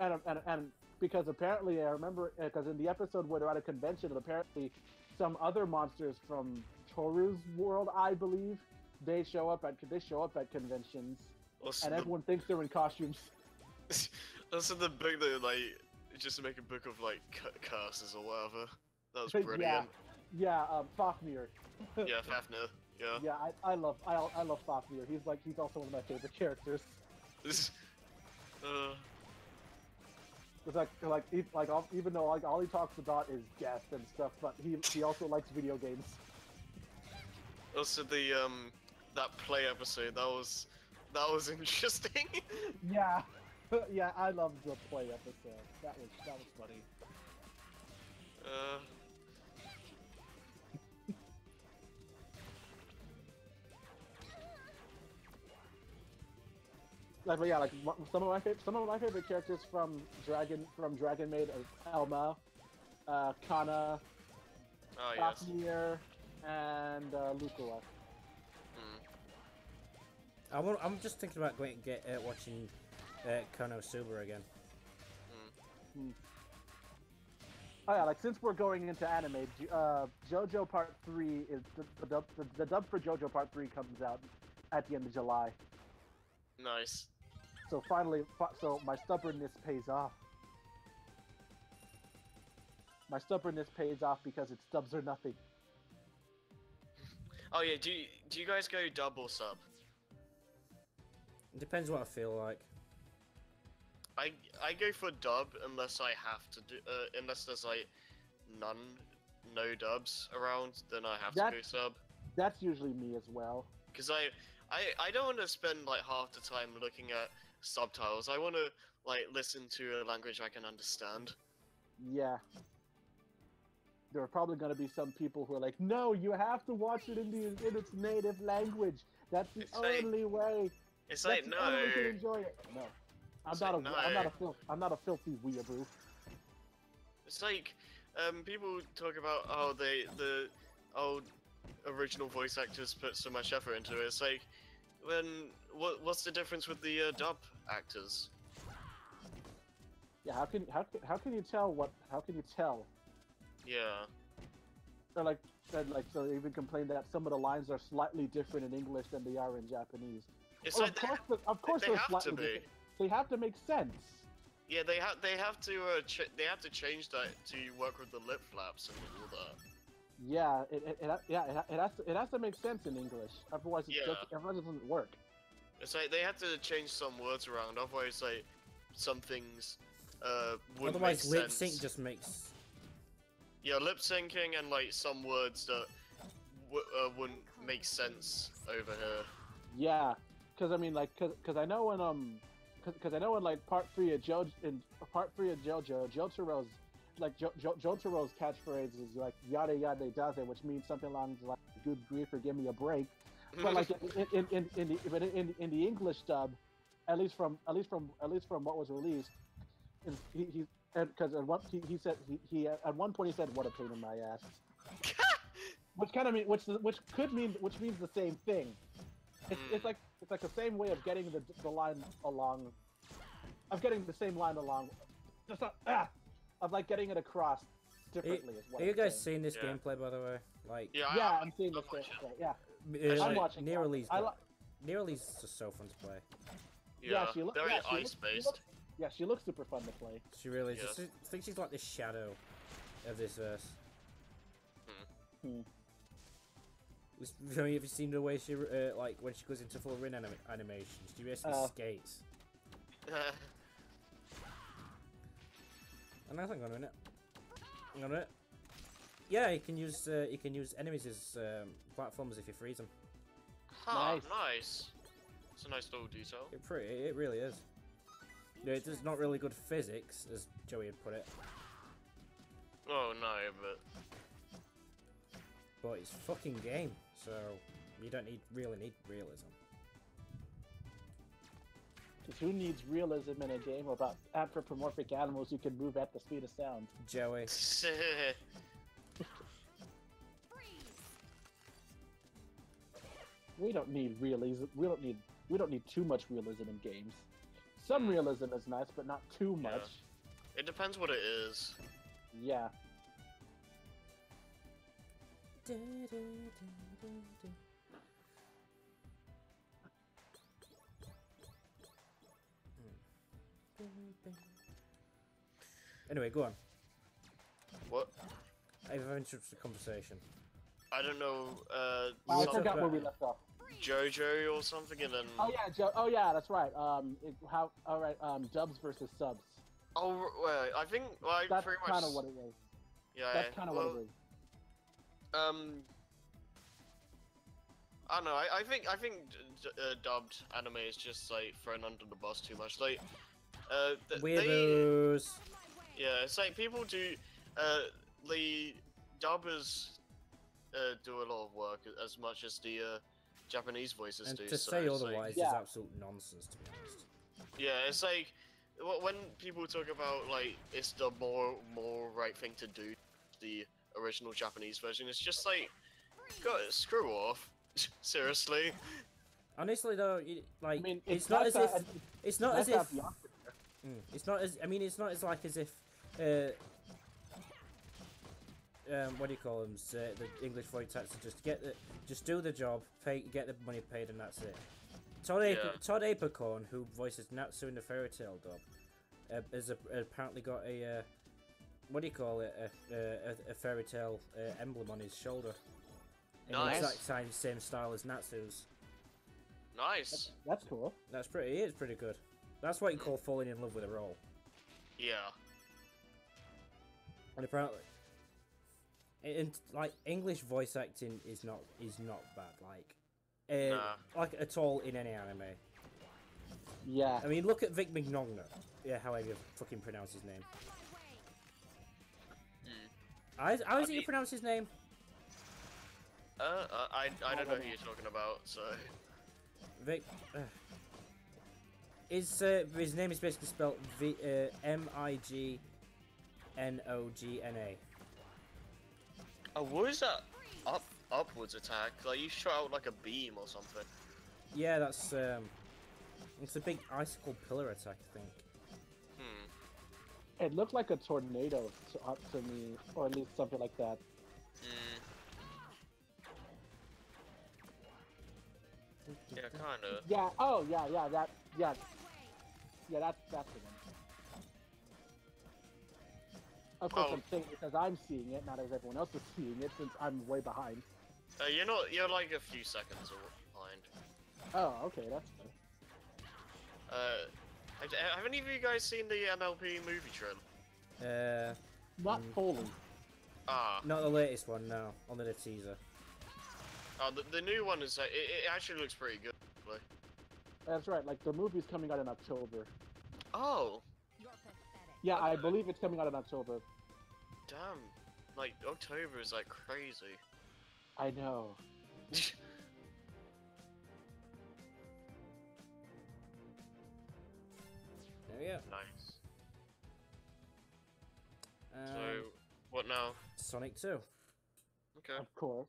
and because apparently I remember, because in the episode where they're at a convention, apparently some other monsters from Toru's world, I believe, they show up at conventions, and everyone thinks they're in costumes. Also, the book that like just to make a book of like curses or whatever. That was brilliant. Yeah, Fafnir. Yeah, Fafnir. Yeah. Yeah, I love Fafnir. He's also one of my favorite characters. This. It's even though all he talks about is death and stuff, but he also likes video games. Also that play episode that was interesting. Yeah, yeah, I loved the play episode. That was funny. But yeah, like some of my favorite characters from Dragon Maid are Elma, Kana, Oh yes. Fafnir, and Lucilla. I'm just thinking about going to get watching Konosuba again. Oh yeah, like since we're going into anime, JoJo Part 3 is the dub for JoJo Part 3 comes out at the end of July. Nice. So finally, so my stubbornness pays off. My stubbornness pays off because its dubs are nothing. Oh yeah, do you guys go dub or sub? It depends what I feel like. I go for dub unless I have to do unless there's like no dubs around, then I have to go sub. That's usually me as well. Because I don't want to spend like half the time looking at subtitles. I want to like listen to a language I can understand. Yeah. There are probably going to be some people who are like, no, you have to watch it in its native language. That's the only way. It's like, no. Only way to enjoy it. No. I'm not a filthy weeaboo. It's like, people talk about the old original voice actors put so much effort into it. It's like, what's the difference with the dub actors? Yeah, how can you tell How can you tell? Yeah. Or so they even complain that some of the lines are slightly different in English than they are in Japanese. It's like of course they they're have slightly to be. different. They have to make sense. Yeah, they have to change that to work with the lip flaps and all that. Yeah, it has to make sense in English. Otherwise, otherwise it doesn't work. It's like they have to change some words around. Otherwise, like some things wouldn't Otherwise, make lip sense. sync just makes. Yeah, lip syncing and like some words that wouldn't make sense over here. Yeah, because I mean, like, because I know in like part 3 of JoJo, Jotaro's like Jotaro's catchphrase is like yada yada does it, which means something along like good grief or give me a break. But like in the English dub, at least from what was released, because he said he at one point he said what a pain in my ass, which kind of mean which means the same thing. It's like the same way of getting the line along, of getting the same line along, just not of like getting it across differently. Are you guys seeing this gameplay, by the way? Like, yeah, I'm seeing this gameplay. Yeah, I'm watching. Nearly's just so fun to play. Yeah, she looks very ice-based. Yeah, she looks super fun to play. She really is. I think she's like the shadow of this verse. Have you seen the way she like when she goes into full Rin animations? She basically skates. And I think on it. Yeah, you can use enemies as platforms if you freeze them. Huh, nice. It's a nice little detail. It really is. Yeah, it's not really good physics, as Joey had put it. Oh no, but it's fucking game, so you don't really need realism. Because who needs realism in a game about anthropomorphic animals who can move at the speed of sound? Joey. We don't need realism. We don't need too much realism in games. Some realism is nice, but not too much. It depends what it is. Yeah. Anyway, go on. What? I've interrupted the conversation. I don't know, I talk forgot where about- we left off. JoJo or something, and then Oh yeah, oh yeah, that's right. All right, dubs versus subs. oh, well, I think like That's pretty much. kind of what it is. Yeah, That's kind of what it is. I don't know. I think dubbed anime is just like thrown under the bus too much. Like, Weirdos. yeah, it's like people do. The dubbers do a lot of work as much as the Japanese voices And do. to so say it's like- otherwise is Yeah. absolute nonsense, to be honest. yeah, it's like when people talk about like it's the more right thing to do, the original Japanese version. It's just like, screw off. Seriously. Honestly, though, like I mean, it's not as if that- it's not that's as if not the opposite. it's not as I mean it's not as like as if what do you call them? The English voice actors just do the job, get the money paid, and that's it. Todd Apicorn, who voices Natsu in the Fairy Tail dub, has apparently got a what do you call it? A Fairy Tail emblem on his shoulder. In Nice. the exact same style as Natsu's. Nice. That's cool. It is pretty good. That's what you call falling in love with a role. Yeah. And apparently, like English voice acting is not bad. Like, like at all in any anime. Yeah. I mean, look at Vic Mignogna. Yeah, however you fucking pronounce his name. How is it you pronounce his name? I don't know who you're talking about, so. Vic. His name is basically spelled Mignogna. Oh, what is that? Upwards attack? Like you shot out like a beam or something. Yeah, that's it's a big icicle pillar attack, I think. It looked like a tornado to me, or at least something like that. Yeah, kinda. Yeah. Oh, yeah. Yeah, that's the one. Of course, Oh. I'm saying it because I'm seeing it, not as everyone else is seeing it, since I'm way behind. You're like a few seconds behind. Oh, okay, that's good. Have any of you guys seen the MLP movie trailer? Not fully. Not the latest one, no. Only the teaser. The new one is it actually looks pretty good. Like. That's right. Like the movie's coming out in October. Oh, Yeah, I believe it's coming out in October. damn! Like October is like crazy. I know. There we go. Nice. So what now? Sonic 2. Okay. Of course.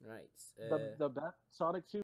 Right. The best Sonic 2